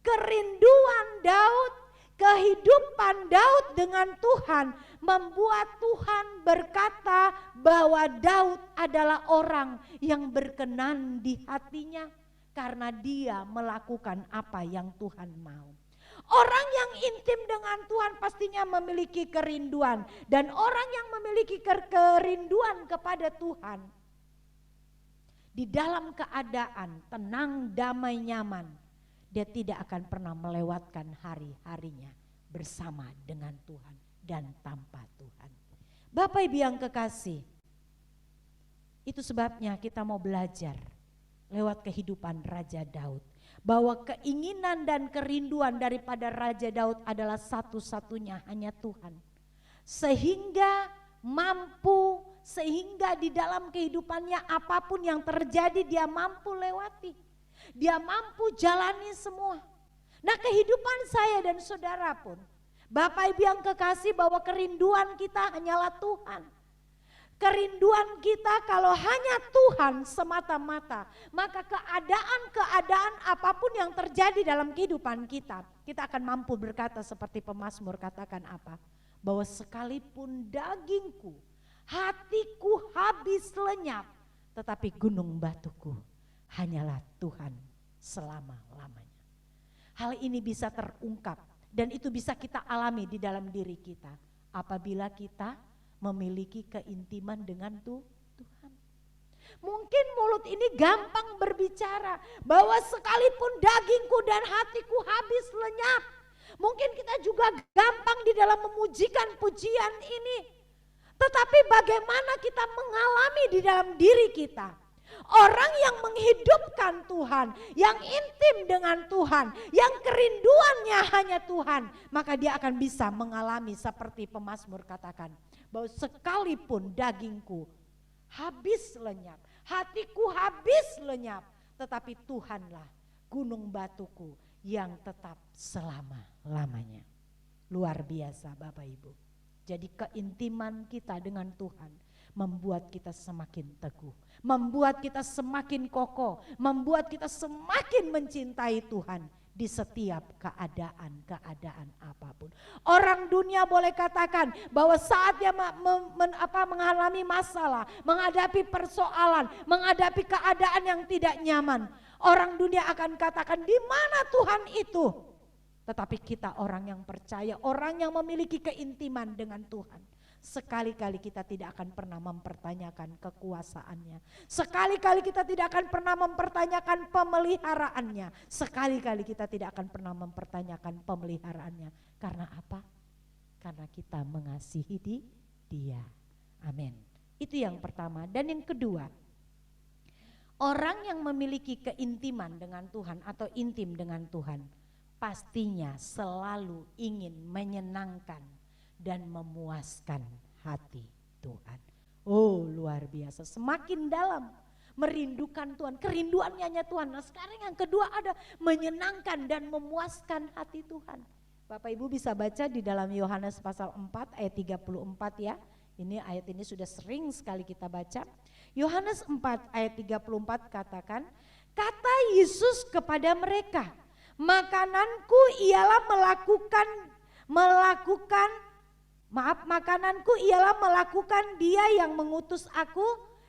kerinduan Daud, kehidupan Daud dengan Tuhan membuat Tuhan berkata bahwa Daud adalah orang yang berkenan di hatinya. Karena dia melakukan apa yang Tuhan mau. Orang yang intim dengan Tuhan pastinya memiliki kerinduan. Dan orang yang memiliki kerinduan kepada Tuhan, di dalam keadaan tenang, damai, nyaman, dia tidak akan pernah melewatkan hari-harinya bersama dengan Tuhan dan tanpa Tuhan. Bapak Ibu yang kekasih, itu sebabnya kita mau belajar lewat kehidupan Raja Daud. Bahwa keinginan dan kerinduan daripada Raja Daud adalah satu-satunya hanya Tuhan. Sehingga di dalam kehidupannya apapun yang terjadi dia mampu lewati. Dia mampu jalani semua. Nah, kehidupan saya dan saudara pun, Bapak Ibu yang kekasih, bahwa kerinduan kita hanyalah Tuhan. Kerinduan kita kalau hanya Tuhan semata-mata, maka keadaan apapun yang terjadi dalam kehidupan kita akan mampu berkata seperti pemazmur katakan apa? Bahwa sekalipun dagingku, hatiku habis lenyap, tetapi gunung batuku hanyalah Tuhan selama-lamanya. Hal ini bisa terungkap dan itu bisa kita alami di dalam diri kita apabila kita memiliki keintiman dengan Tuhan. Mungkin mulut ini gampang berbicara bahwa sekalipun dagingku dan hatiku habis lenyap. Mungkin kita juga gampang di dalam memujikan pujian ini. Tetapi bagaimana kita mengalami di dalam diri kita? Orang yang menghidupkan Tuhan, yang intim dengan Tuhan, yang kerinduannya hanya Tuhan, maka dia akan bisa mengalami seperti pemazmur katakan, bahwa sekalipun dagingku habis lenyap, hatiku habis lenyap, tetapi Tuhanlah gunung batuku yang tetap selama-lamanya. Luar biasa Bapak Ibu. Jadi keintiman kita dengan Tuhan membuat kita semakin teguh, membuat kita semakin kokoh, membuat kita semakin mencintai Tuhan di setiap keadaan apapun. Orang dunia boleh katakan bahwa saat dia mengalami masalah, menghadapi persoalan, menghadapi keadaan yang tidak nyaman, orang dunia akan katakan di mana Tuhan itu? Tetapi kita orang yang percaya, orang yang memiliki keintiman dengan Tuhan, sekali-kali kita tidak akan pernah mempertanyakan kekuasaannya. Sekali-kali kita tidak akan pernah mempertanyakan pemeliharaannya. Sekali-kali kita tidak akan pernah mempertanyakan pemeliharaannya. Karena apa? Karena kita mengasihi Dia. Amin. Itu yang pertama. Dan yang kedua, orang yang memiliki keintiman dengan Tuhan atau intim dengan Tuhan, pastinya selalu ingin menyenangkan dan memuaskan hati Tuhan. Oh luar biasa, semakin dalam merindukan Tuhan, kerinduannya hanya Tuhan. Nah sekarang yang kedua ada menyenangkan dan memuaskan hati Tuhan. Bapak Ibu bisa baca di dalam Yohanes pasal 4 ayat 34 ya. Ini ayat ini sudah sering sekali kita baca. Yohanes 4 ayat 34 katakan, kata Yesus kepada mereka, makananku ialah makananku ialah melakukan Dia yang mengutus aku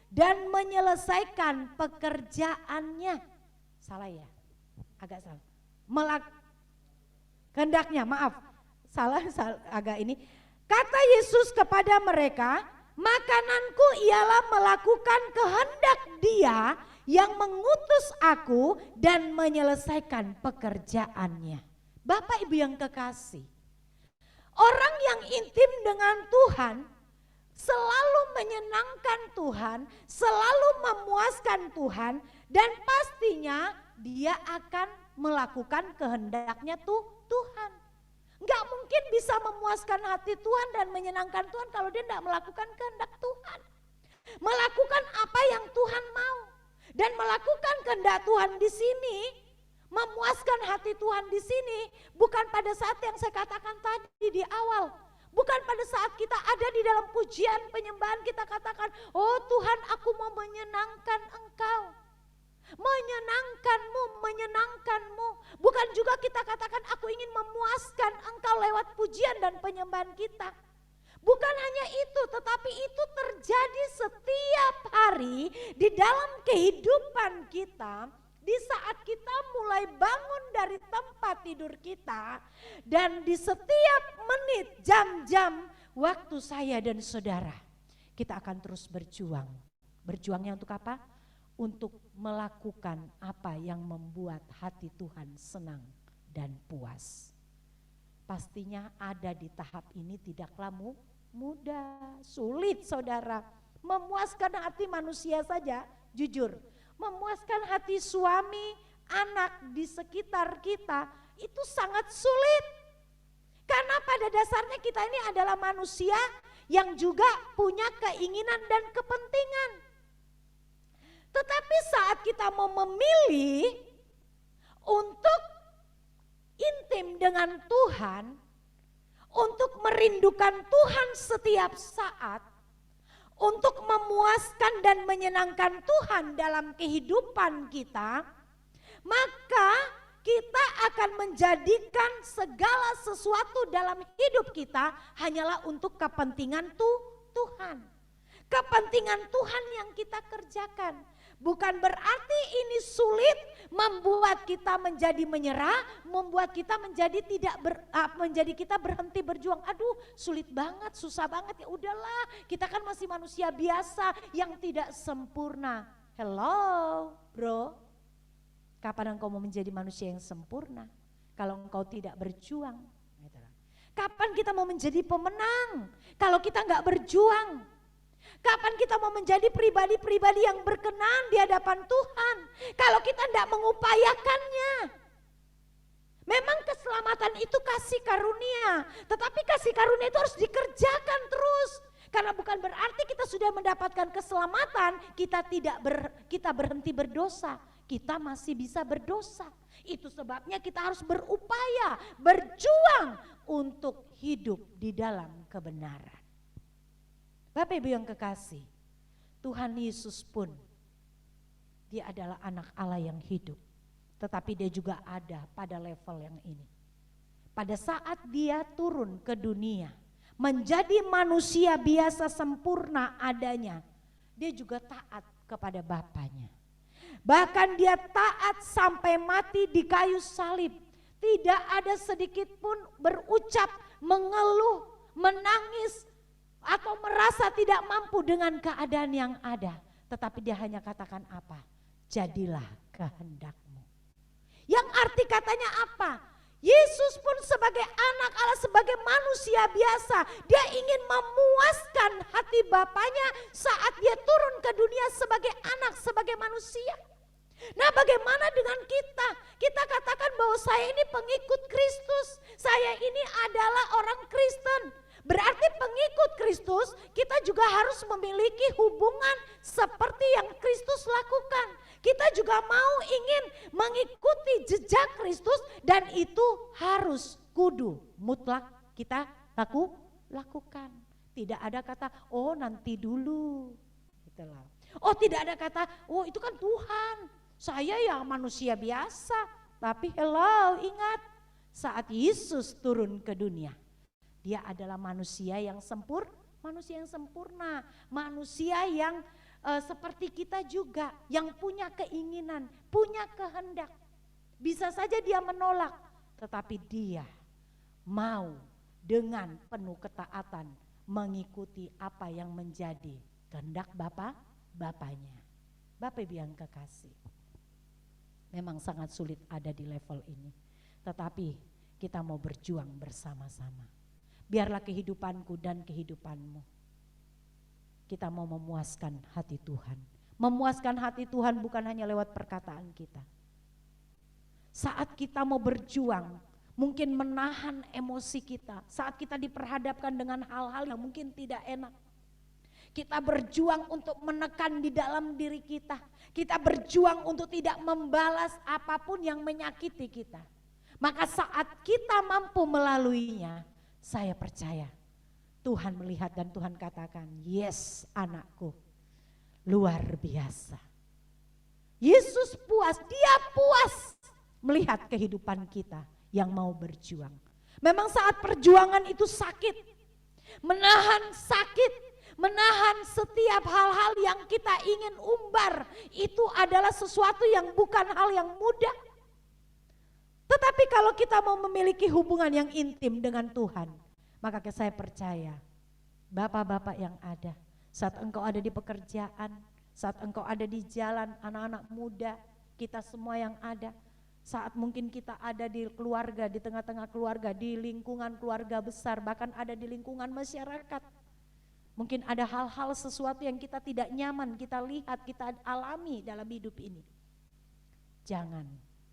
dan menyelesaikan pekerjaannya. Salah ya? Agak salah. Kehendaknya, maaf. Salah agak ini. Kata Yesus kepada mereka, makananku ialah melakukan kehendak Dia yang mengutus aku dan menyelesaikan pekerjaannya. Bapak Ibu yang kekasih, orang yang intim dengan Tuhan selalu menyenangkan Tuhan, selalu memuaskan Tuhan, dan pastinya dia akan melakukan kehendaknya Tuhan. Enggak mungkin bisa memuaskan hati Tuhan dan menyenangkan Tuhan kalau dia tidak melakukan kehendak Tuhan. Melakukan apa yang Tuhan mau. Dan melakukan kehendak Tuhan di sini, memuaskan hati Tuhan di sini, bukan pada saat yang saya katakan tadi di awal. Bukan pada saat kita ada di dalam pujian penyembahan kita katakan, oh Tuhan aku mau menyenangkan Engkau. Menyenangkanmu. Bukan juga kita katakan aku ingin memuaskan Engkau lewat pujian dan penyembahan kita. Bukan hanya itu, tetapi itu terjadi setiap hari di dalam kehidupan kita. Di saat kita mulai bangun dari tempat tidur kita, dan di setiap menit, jam-jam waktu saya dan saudara, kita akan terus berjuang. Berjuangnya untuk apa? Untuk melakukan apa yang membuat hati Tuhan senang dan puas. Pastinya ada di tahap ini tidaklah mudah, sulit saudara. Memuaskan hati manusia saja, jujur. memuaskan hati suami, anak di sekitar kita itu sangat sulit. Karena pada dasarnya kita ini adalah manusia yang juga punya keinginan dan kepentingan. Tetapi saat kita mau memilih untuk intim dengan Tuhan, untuk merindukan Tuhan setiap saat, untuk memuaskan dan menyenangkan Tuhan dalam kehidupan kita, maka kita akan menjadikan segala sesuatu dalam hidup kita hanyalah untuk kepentingan Tuhan. Kepentingan Tuhan yang kita kerjakan. Bukan berarti ini sulit membuat kita menjadi menyerah, membuat kita menjadi menjadi kita berhenti berjuang. Aduh, sulit banget, susah banget, ya udahlah. Kita kan masih manusia biasa yang tidak sempurna. Hello, bro. Kapan engkau mau menjadi manusia yang sempurna? Kalau engkau tidak berjuang. Kapan kita mau menjadi pemenang? Kalau kita nggak berjuang. Kapan kita mau menjadi pribadi-pribadi yang berkenan di hadapan Tuhan? Kalau kita tidak mengupayakannya. Memang keselamatan itu kasih karunia. Tetapi kasih karunia itu harus dikerjakan terus. Karena bukan berarti kita sudah mendapatkan keselamatan, kita berhenti berdosa. Kita masih bisa berdosa. Itu sebabnya kita harus berupaya, berjuang untuk hidup di dalam kebenaran. Bapak Ibu yang kekasih, Tuhan Yesus pun dia adalah anak Allah yang hidup. Tetapi dia juga ada pada level yang ini. Pada saat dia turun ke dunia, menjadi manusia biasa sempurna adanya, dia juga taat kepada Bapaknya. Bahkan dia taat sampai mati di kayu salib. Tidak ada sedikit pun berucap, mengeluh, menangis, atau merasa tidak mampu dengan keadaan yang ada. Tetapi dia hanya katakan apa? Jadilah kehendakmu. Yang arti katanya apa? Yesus pun sebagai anak Allah, sebagai manusia biasa, dia ingin memuaskan hati Bapaknya saat dia turun ke dunia sebagai anak, sebagai manusia. Nah, bagaimana dengan kita? Kita katakan bahwa saya ini pengikut Kristus, saya ini adalah orang Kristen. Berarti pengikut Kristus kita juga harus memiliki hubungan seperti yang Kristus lakukan. Kita juga mau ingin mengikuti jejak Kristus dan itu harus kudu mutlak kita lakukan. Tidak ada kata, oh nanti dulu. Itulah. Oh tidak ada kata, oh itu kan Tuhan. Saya ya manusia biasa. Tapi hello, ingat saat Yesus turun ke dunia. Dia adalah manusia yang sempurna, manusia yang seperti kita juga, yang punya keinginan, punya kehendak. Bisa saja dia menolak, tetapi dia mau dengan penuh ketaatan mengikuti apa yang menjadi kehendak Bapaknya. Bapak Ibu yang kekasih, memang sangat sulit ada di level ini, tetapi kita mau berjuang bersama-sama. Biarlah kehidupanku dan kehidupanmu, kita mau memuaskan hati Tuhan. Memuaskan hati Tuhan bukan hanya lewat perkataan kita. Saat kita mau berjuang, mungkin menahan emosi kita. Saat kita diperhadapkan dengan hal-hal yang mungkin tidak enak. Kita berjuang untuk menekan di dalam diri kita. Kita berjuang untuk tidak membalas apapun yang menyakiti kita. Maka saat kita mampu melaluinya, saya percaya Tuhan melihat dan Tuhan katakan, yes anakku, luar biasa. Yesus puas, dia puas melihat kehidupan kita yang mau berjuang. Memang saat perjuangan itu sakit, menahan sakit, menahan setiap hal-hal yang kita ingin umbar, itu adalah sesuatu yang bukan hal yang mudah. Tetapi kalau kita mau memiliki hubungan yang intim dengan Tuhan, maka saya percaya bapak-bapak yang ada, saat engkau ada di pekerjaan, saat engkau ada di jalan, anak-anak muda, kita semua yang ada, saat mungkin kita ada di keluarga, di tengah-tengah keluarga, di lingkungan keluarga besar, bahkan ada di lingkungan masyarakat. Mungkin ada hal-hal sesuatu yang kita tidak nyaman, kita lihat, kita alami dalam hidup ini. Jangan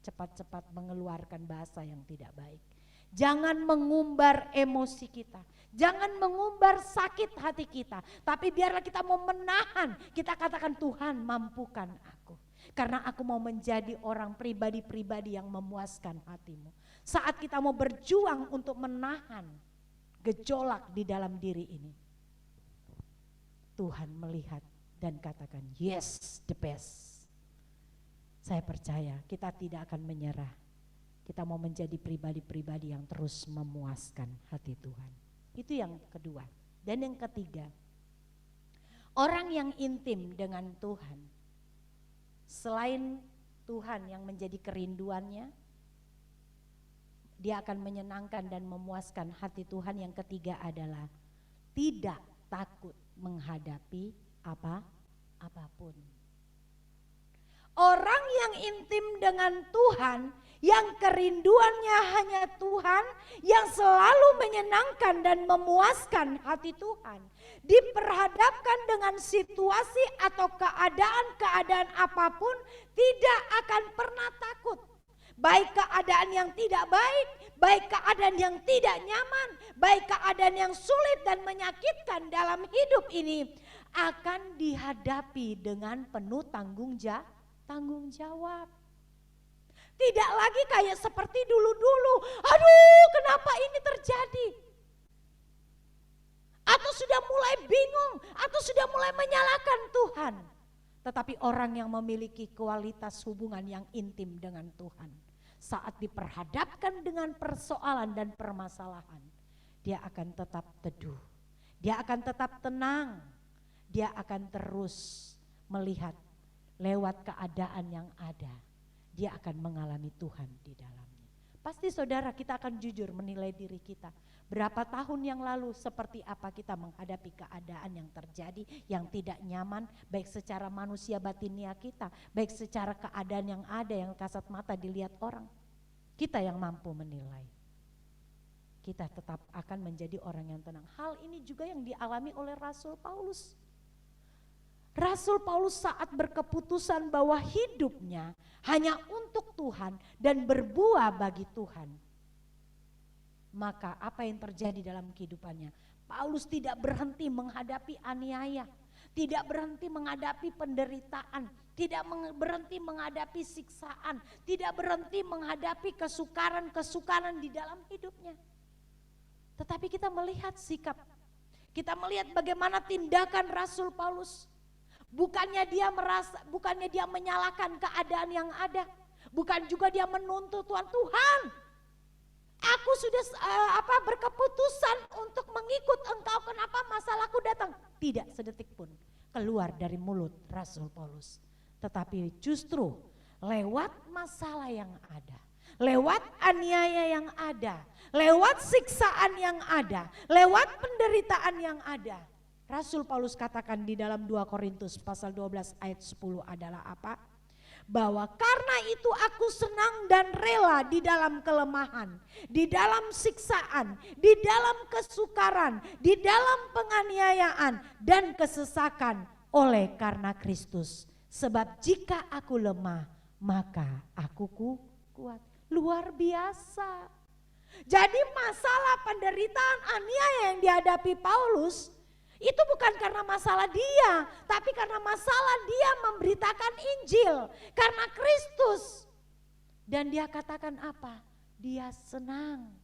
cepat-cepat mengeluarkan bahasa yang tidak baik. Jangan mengumbar emosi kita. Jangan mengumbar sakit hati kita. Tapi biarlah kita mau menahan. Kita katakan, Tuhan mampukan aku. Karena aku mau menjadi orang pribadi-pribadi yang memuaskan hatimu. Saat kita mau berjuang untuk menahan gejolak di dalam diri ini, Tuhan melihat dan katakan, yes, the best. Saya percaya kita tidak akan menyerah. Kita mau menjadi pribadi-pribadi yang terus memuaskan hati Tuhan. Itu yang kedua. Dan yang ketiga, orang yang intim dengan Tuhan, selain Tuhan yang menjadi kerinduannya, dia akan menyenangkan dan memuaskan hati Tuhan. Yang ketiga adalah tidak takut menghadapi apapun. Orang yang intim dengan Tuhan, yang kerinduannya hanya Tuhan, yang selalu menyenangkan dan memuaskan hati Tuhan, diperhadapkan dengan situasi atau keadaan-keadaan apapun, tidak akan pernah takut. Baik keadaan yang tidak baik, baik keadaan yang tidak nyaman, baik keadaan yang sulit dan menyakitkan dalam hidup ini, akan dihadapi dengan penuh tanggung jawab. Tidak lagi kayak seperti dulu-dulu, aduh kenapa ini terjadi? Atau sudah mulai bingung, atau sudah mulai menyalahkan Tuhan. Tetapi orang yang memiliki kualitas hubungan yang intim dengan Tuhan, saat diperhadapkan dengan persoalan dan permasalahan, dia akan tetap teduh, dia akan tetap tenang, dia akan terus melihat lewat keadaan yang ada, dia akan mengalami Tuhan di dalamnya. Pasti saudara, kita akan jujur menilai diri kita. Berapa tahun yang lalu seperti apa kita menghadapi keadaan yang terjadi yang tidak nyaman, baik secara manusia batinia kita, baik secara keadaan yang ada yang kasat mata dilihat orang. Kita yang mampu menilai. Kita tetap akan menjadi orang yang tenang. Hal ini juga yang dialami oleh Rasul Paulus. Rasul Paulus saat berkeputusan bahwa hidupnya hanya untuk Tuhan dan berbuah bagi Tuhan, maka apa yang terjadi dalam kehidupannya? Paulus tidak berhenti menghadapi aniaya, tidak berhenti menghadapi penderitaan, tidak berhenti menghadapi siksaan, tidak berhenti menghadapi kesukaran-kesukaran di dalam hidupnya. Tetapi kita melihat sikap, kita melihat bagaimana tindakan Rasul Paulus. Bukannya dia menyalahkan keadaan yang ada, bukan juga dia menuntut Tuhan, aku sudah berkeputusan untuk mengikut Engkau, kenapa masalahku datang? Tidak sedetik pun keluar dari mulut Rasul Paulus. Tetapi justru lewat masalah yang ada, lewat aniaya yang ada, lewat siksaan yang ada, lewat penderitaan yang ada, Rasul Paulus katakan di dalam 2 Korintus pasal 12 ayat 10 adalah apa? Bahwa karena itu aku senang dan rela di dalam kelemahan, di dalam siksaan, di dalam kesukaran, di dalam penganiayaan dan kesesakan oleh karena Kristus. Sebab jika aku lemah, maka aku kuat. Luar biasa. Jadi masalah penderitaan aniaya yang dihadapi Paulus itu bukan karena masalah dia, tapi karena masalah dia memberitakan Injil, karena Kristus. Dan dia katakan apa? Dia senang,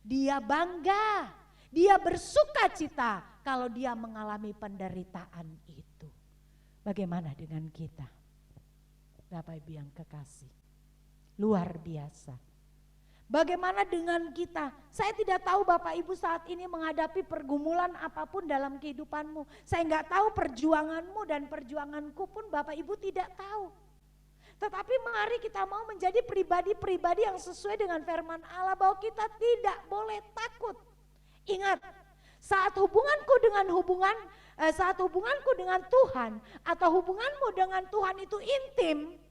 dia bangga, dia bersuka cita kalau dia mengalami penderitaan itu. Bagaimana dengan kita? Bapak Ibu yang kekasih, luar biasa. Bagaimana dengan kita? Saya tidak tahu Bapak Ibu saat ini menghadapi pergumulan apapun dalam kehidupanmu. Saya nggak tahu perjuanganmu dan perjuanganku pun Bapak Ibu tidak tahu. Tetapi mari kita mau menjadi pribadi-pribadi yang sesuai dengan firman Allah bahwa kita tidak boleh takut. Ingat, saat hubunganku dengan Tuhan atau hubunganmu dengan Tuhan itu intim,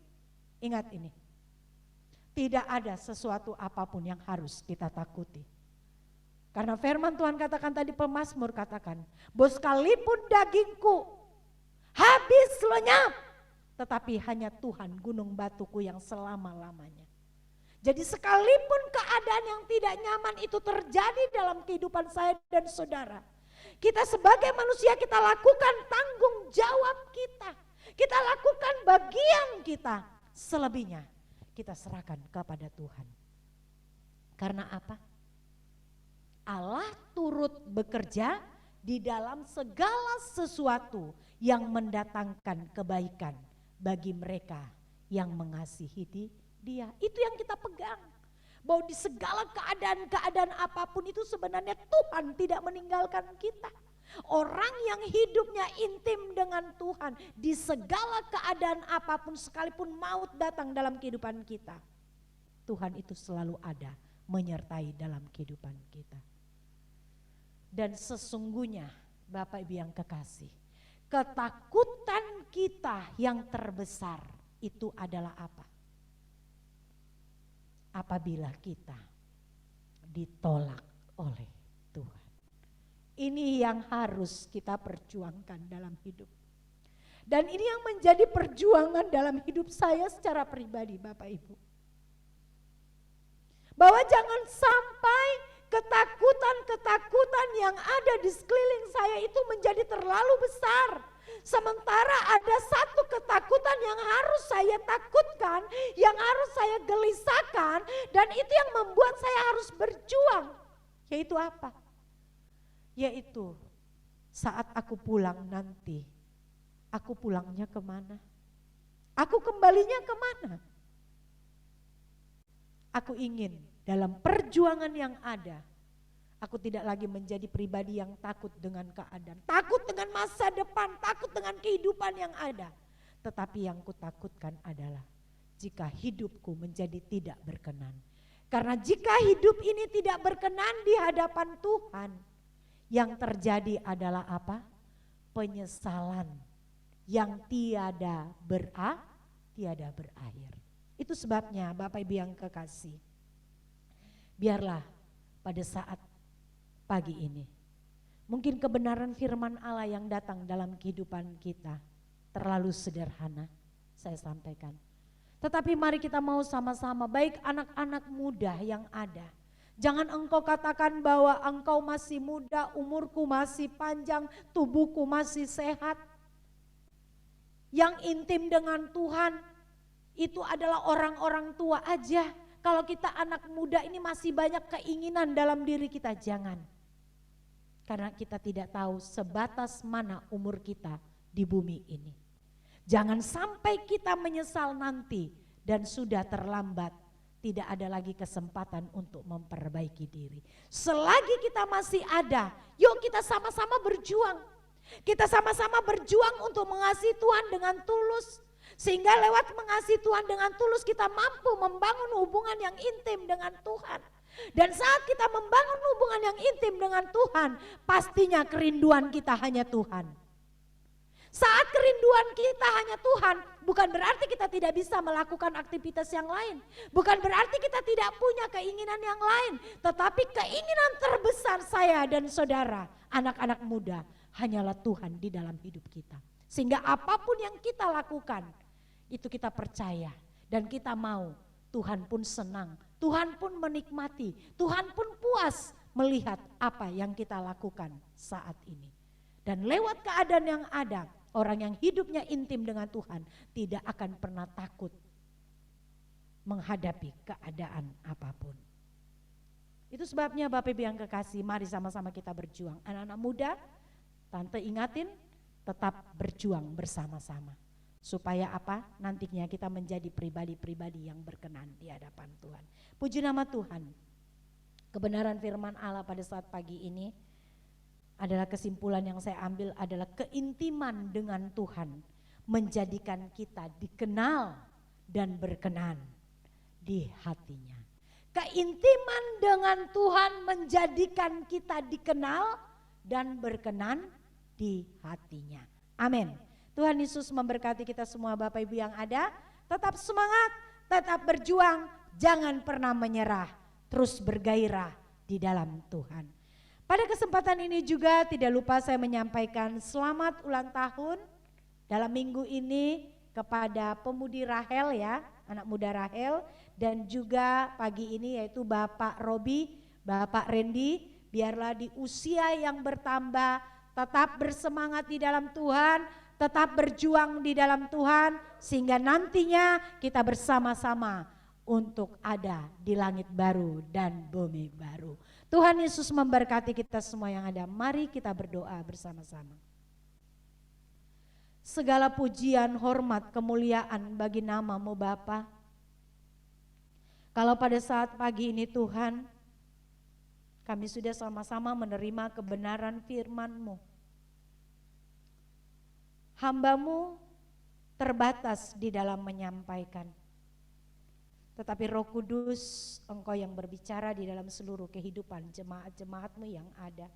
ingat ini. Tidak ada sesuatu apapun yang harus kita takuti. Karena firman Tuhan katakan tadi, pemazmur katakan, bahwa sekalipun dagingku habis lenyap, tetapi hanya Tuhan gunung batuku yang selama-lamanya. Jadi sekalipun keadaan yang tidak nyaman itu terjadi dalam kehidupan saya dan saudara, kita sebagai manusia kita lakukan tanggung jawab kita. Kita lakukan bagian kita. Selebihnya kita serahkan kepada Tuhan. Karena apa? Allah turut bekerja di dalam segala sesuatu yang mendatangkan kebaikan bagi mereka yang mengasihi Dia. Itu yang kita pegang. Bahwa di segala keadaan-keadaan apapun itu sebenarnya Tuhan tidak meninggalkan kita. Orang yang hidupnya intim dengan Tuhan di segala keadaan apapun sekalipun maut datang dalam kehidupan kita, Tuhan itu selalu ada menyertai dalam kehidupan kita. Dan sesungguhnya Bapak Ibu yang kekasih, ketakutan kita yang terbesar itu adalah apa? Apabila kita ditolak oleh Tuhan. Ini yang harus kita perjuangkan dalam hidup. Dan ini yang menjadi perjuangan dalam hidup saya secara pribadi Bapak Ibu. Bahwa jangan sampai ketakutan-ketakutan yang ada di sekeliling saya itu menjadi terlalu besar. Sementara ada satu ketakutan yang harus saya takutkan, yang harus saya gelisahkan, dan itu yang membuat saya harus berjuang. Yaitu apa? Yaitu saat aku pulang nanti, aku pulangnya kemana? Aku kembalinya kemana? Aku ingin dalam perjuangan yang ada, aku tidak lagi menjadi pribadi yang takut dengan keadaan, takut dengan masa depan, takut dengan kehidupan yang ada. Tetapi yang kutakutkan adalah jika hidupku menjadi tidak berkenan. Karena jika hidup ini tidak berkenan di hadapan Tuhan, yang terjadi adalah apa? Penyesalan yang tiada berakhir. Itu sebabnya Bapak Ibu yang kekasih, biarlah pada saat pagi ini, mungkin kebenaran firman Allah yang datang dalam kehidupan kita terlalu sederhana, saya sampaikan. Tetapi mari kita mau sama-sama, baik anak-anak muda yang ada. Jangan engkau katakan bahwa engkau masih muda, umurku masih panjang, tubuhku masih sehat. Yang intim dengan Tuhan itu adalah orang-orang tua aja. Kalau kita anak muda ini masih banyak keinginan dalam diri kita, jangan. Karena kita tidak tahu sebatas mana umur kita di bumi ini. Jangan sampai kita menyesal nanti dan sudah terlambat, tidak ada lagi kesempatan untuk memperbaiki diri. Selagi kita masih ada, yuk kita sama-sama berjuang. Kita sama-sama berjuang untuk mengasihi Tuhan dengan tulus. Sehingga lewat mengasihi Tuhan dengan tulus kita mampu membangun hubungan yang intim dengan Tuhan. Dan saat kita membangun hubungan yang intim dengan Tuhan, pastinya kerinduan kita hanya Tuhan. Saat kerinduan kita hanya Tuhan, bukan berarti kita tidak bisa melakukan aktivitas yang lain. Bukan berarti kita tidak punya keinginan yang lain. Tetapi keinginan terbesar saya dan saudara, anak-anak muda, hanyalah Tuhan di dalam hidup kita. Sehingga apapun yang kita lakukan, itu kita percaya dan kita mau, Tuhan pun senang, Tuhan pun menikmati, Tuhan pun puas melihat apa yang kita lakukan saat ini. Dan lewat keadaan yang ada, orang yang hidupnya intim dengan Tuhan tidak akan pernah takut menghadapi keadaan apapun. Itu sebabnya Bapak Ibu yang kekasih, mari sama-sama kita berjuang. Anak-anak muda, Tante ingatin, tetap berjuang bersama-sama. Supaya apa? Nantinya kita menjadi pribadi-pribadi yang berkenan di hadapan Tuhan. Puji nama Tuhan. Kebenaran firman Allah pada saat pagi ini adalah kesimpulan yang saya ambil adalah keintiman dengan Tuhan menjadikan kita dikenal dan berkenan di hatinya. Keintiman dengan Tuhan menjadikan kita dikenal dan berkenan di hatinya. Amin. Tuhan Yesus memberkati kita semua Bapak Ibu yang ada. Tetap semangat, tetap berjuang, jangan pernah menyerah. Terus bergairah di dalam Tuhan. Pada kesempatan ini juga tidak lupa saya menyampaikan selamat ulang tahun dalam minggu ini kepada pemudi Rahel ya, anak muda Rahel, dan juga pagi ini yaitu Bapak Robi, Bapak Randy, biarlah di usia yang bertambah tetap bersemangat di dalam Tuhan, tetap berjuang di dalam Tuhan, sehingga nantinya kita bersama-sama untuk ada di langit baru dan bumi baru. Tuhan Yesus memberkati kita semua yang ada. Mari kita berdoa bersama-sama. Segala pujian, hormat, kemuliaan bagi nama-Mu Bapa. Kalau pada saat pagi ini Tuhan, kami sudah sama-sama menerima kebenaran firman-Mu. Hamba-Mu terbatas di dalam menyampaikan. Tetapi Roh Kudus, Engkau yang berbicara di dalam seluruh kehidupan jemaat-jemaat-Mu yang ada.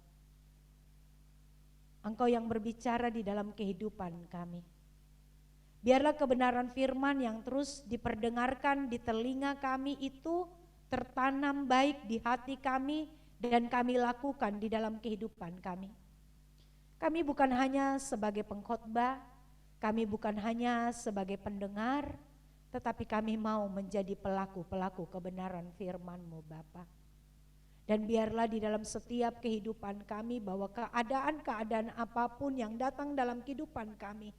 Engkau yang berbicara di dalam kehidupan kami. Biarlah kebenaran firman yang terus diperdengarkan di telinga kami itu tertanam baik di hati kami dan kami lakukan di dalam kehidupan kami. Kami bukan hanya sebagai pengkhotbah, kami bukan hanya sebagai pendengar, tetapi kami mau menjadi pelaku-pelaku kebenaran firman-Mu Bapa. Dan biarlah di dalam setiap kehidupan kami bahwa keadaan-keadaan apapun yang datang dalam kehidupan kami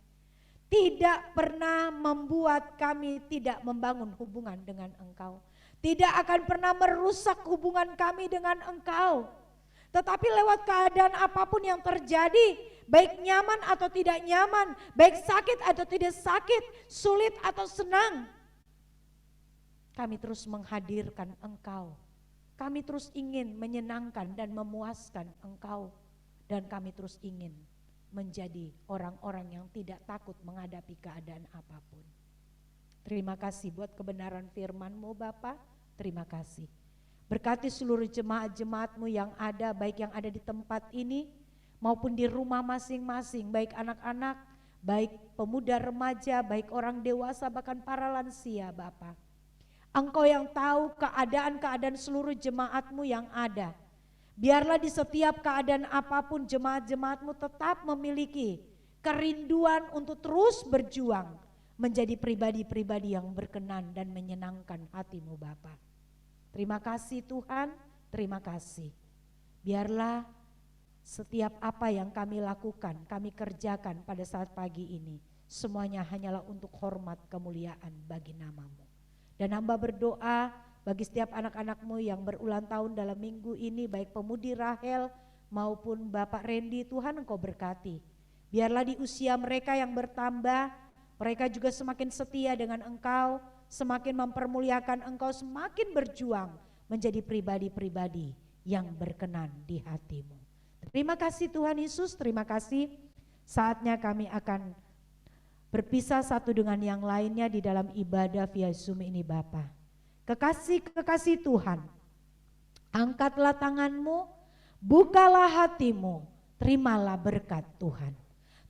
tidak pernah membuat kami tidak membangun hubungan dengan Engkau. Tidak akan pernah merusak hubungan kami dengan Engkau. Tetapi lewat keadaan apapun yang terjadi, baik nyaman atau tidak nyaman, baik sakit atau tidak sakit, sulit atau senang, kami terus menghadirkan Engkau. Kami terus ingin menyenangkan dan memuaskan Engkau. Dan kami terus ingin menjadi orang-orang yang tidak takut menghadapi keadaan apapun. Terima kasih buat kebenaran firman-Mu Bapa, terima kasih. Berkati seluruh jemaat-jemaat-Mu yang ada, baik yang ada di tempat ini maupun di rumah masing-masing, baik anak-anak, baik pemuda remaja, baik orang dewasa, bahkan para lansia Bapa. Engkau yang tahu keadaan-keadaan seluruh jemaat-Mu yang ada. Biarlah di setiap keadaan apapun jemaat-jemaat-Mu tetap memiliki kerinduan untuk terus berjuang menjadi pribadi-pribadi yang berkenan dan menyenangkan hati-Mu Bapa. Terima kasih Tuhan, terima kasih. Biarlah setiap apa yang kami lakukan, kami kerjakan pada saat pagi ini, semuanya hanyalah untuk hormat kemuliaan bagi nama-Mu. Dan hamba berdoa bagi setiap anak-anak-Mu yang berulang tahun dalam minggu ini, baik pemudi Rahel maupun Bapak Randy, Tuhan Engkau berkati. Biarlah di usia mereka yang bertambah, mereka juga semakin setia dengan Engkau, semakin mempermuliakan Engkau, semakin berjuang menjadi pribadi-pribadi yang berkenan di hati-Mu. Terima kasih Tuhan Yesus, terima kasih. Saatnya kami akan berpisah satu dengan yang lainnya di dalam ibadah via Zoom ini Bapa. Kekasih-kekasih Tuhan, angkatlah tangan-Mu, bukalah hati-Mu, terimalah berkat Tuhan.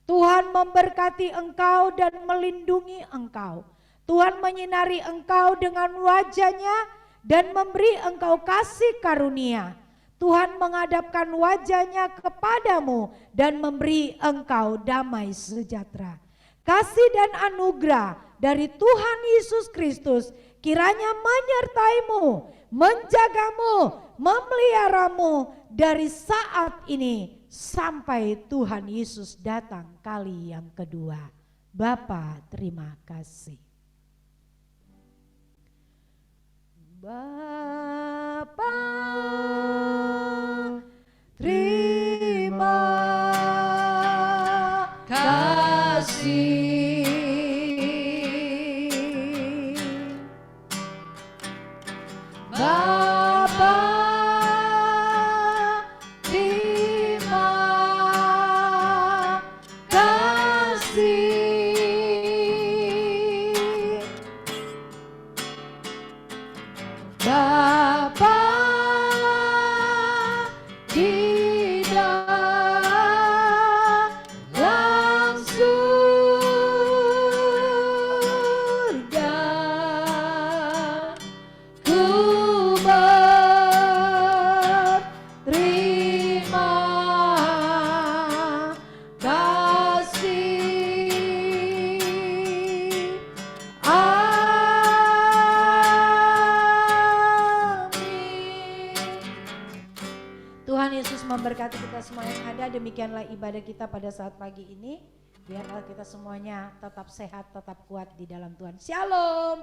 Tuhan memberkati engkau dan melindungi engkau. Tuhan menyinari engkau dengan wajah-Nya dan memberi engkau kasih karunia. Tuhan menghadapkan wajah-Nya kepadamu dan memberi engkau damai sejahtera. Kasih dan anugerah dari Tuhan Yesus Kristus kiranya menyertaimu, menjagamu, memeliharamu dari saat ini sampai Tuhan Yesus datang kali yang kedua. Bapa, terima kasih. Bapa, terima kasih. Bapa, terima kasih. Bapa di dalam surga, ku berterima Yesus memberkati kita semua yang ada. Demikianlah ibadah kita pada saat pagi ini. Biarlah kita semuanya tetap sehat, tetap kuat di dalam Tuhan. Shalom.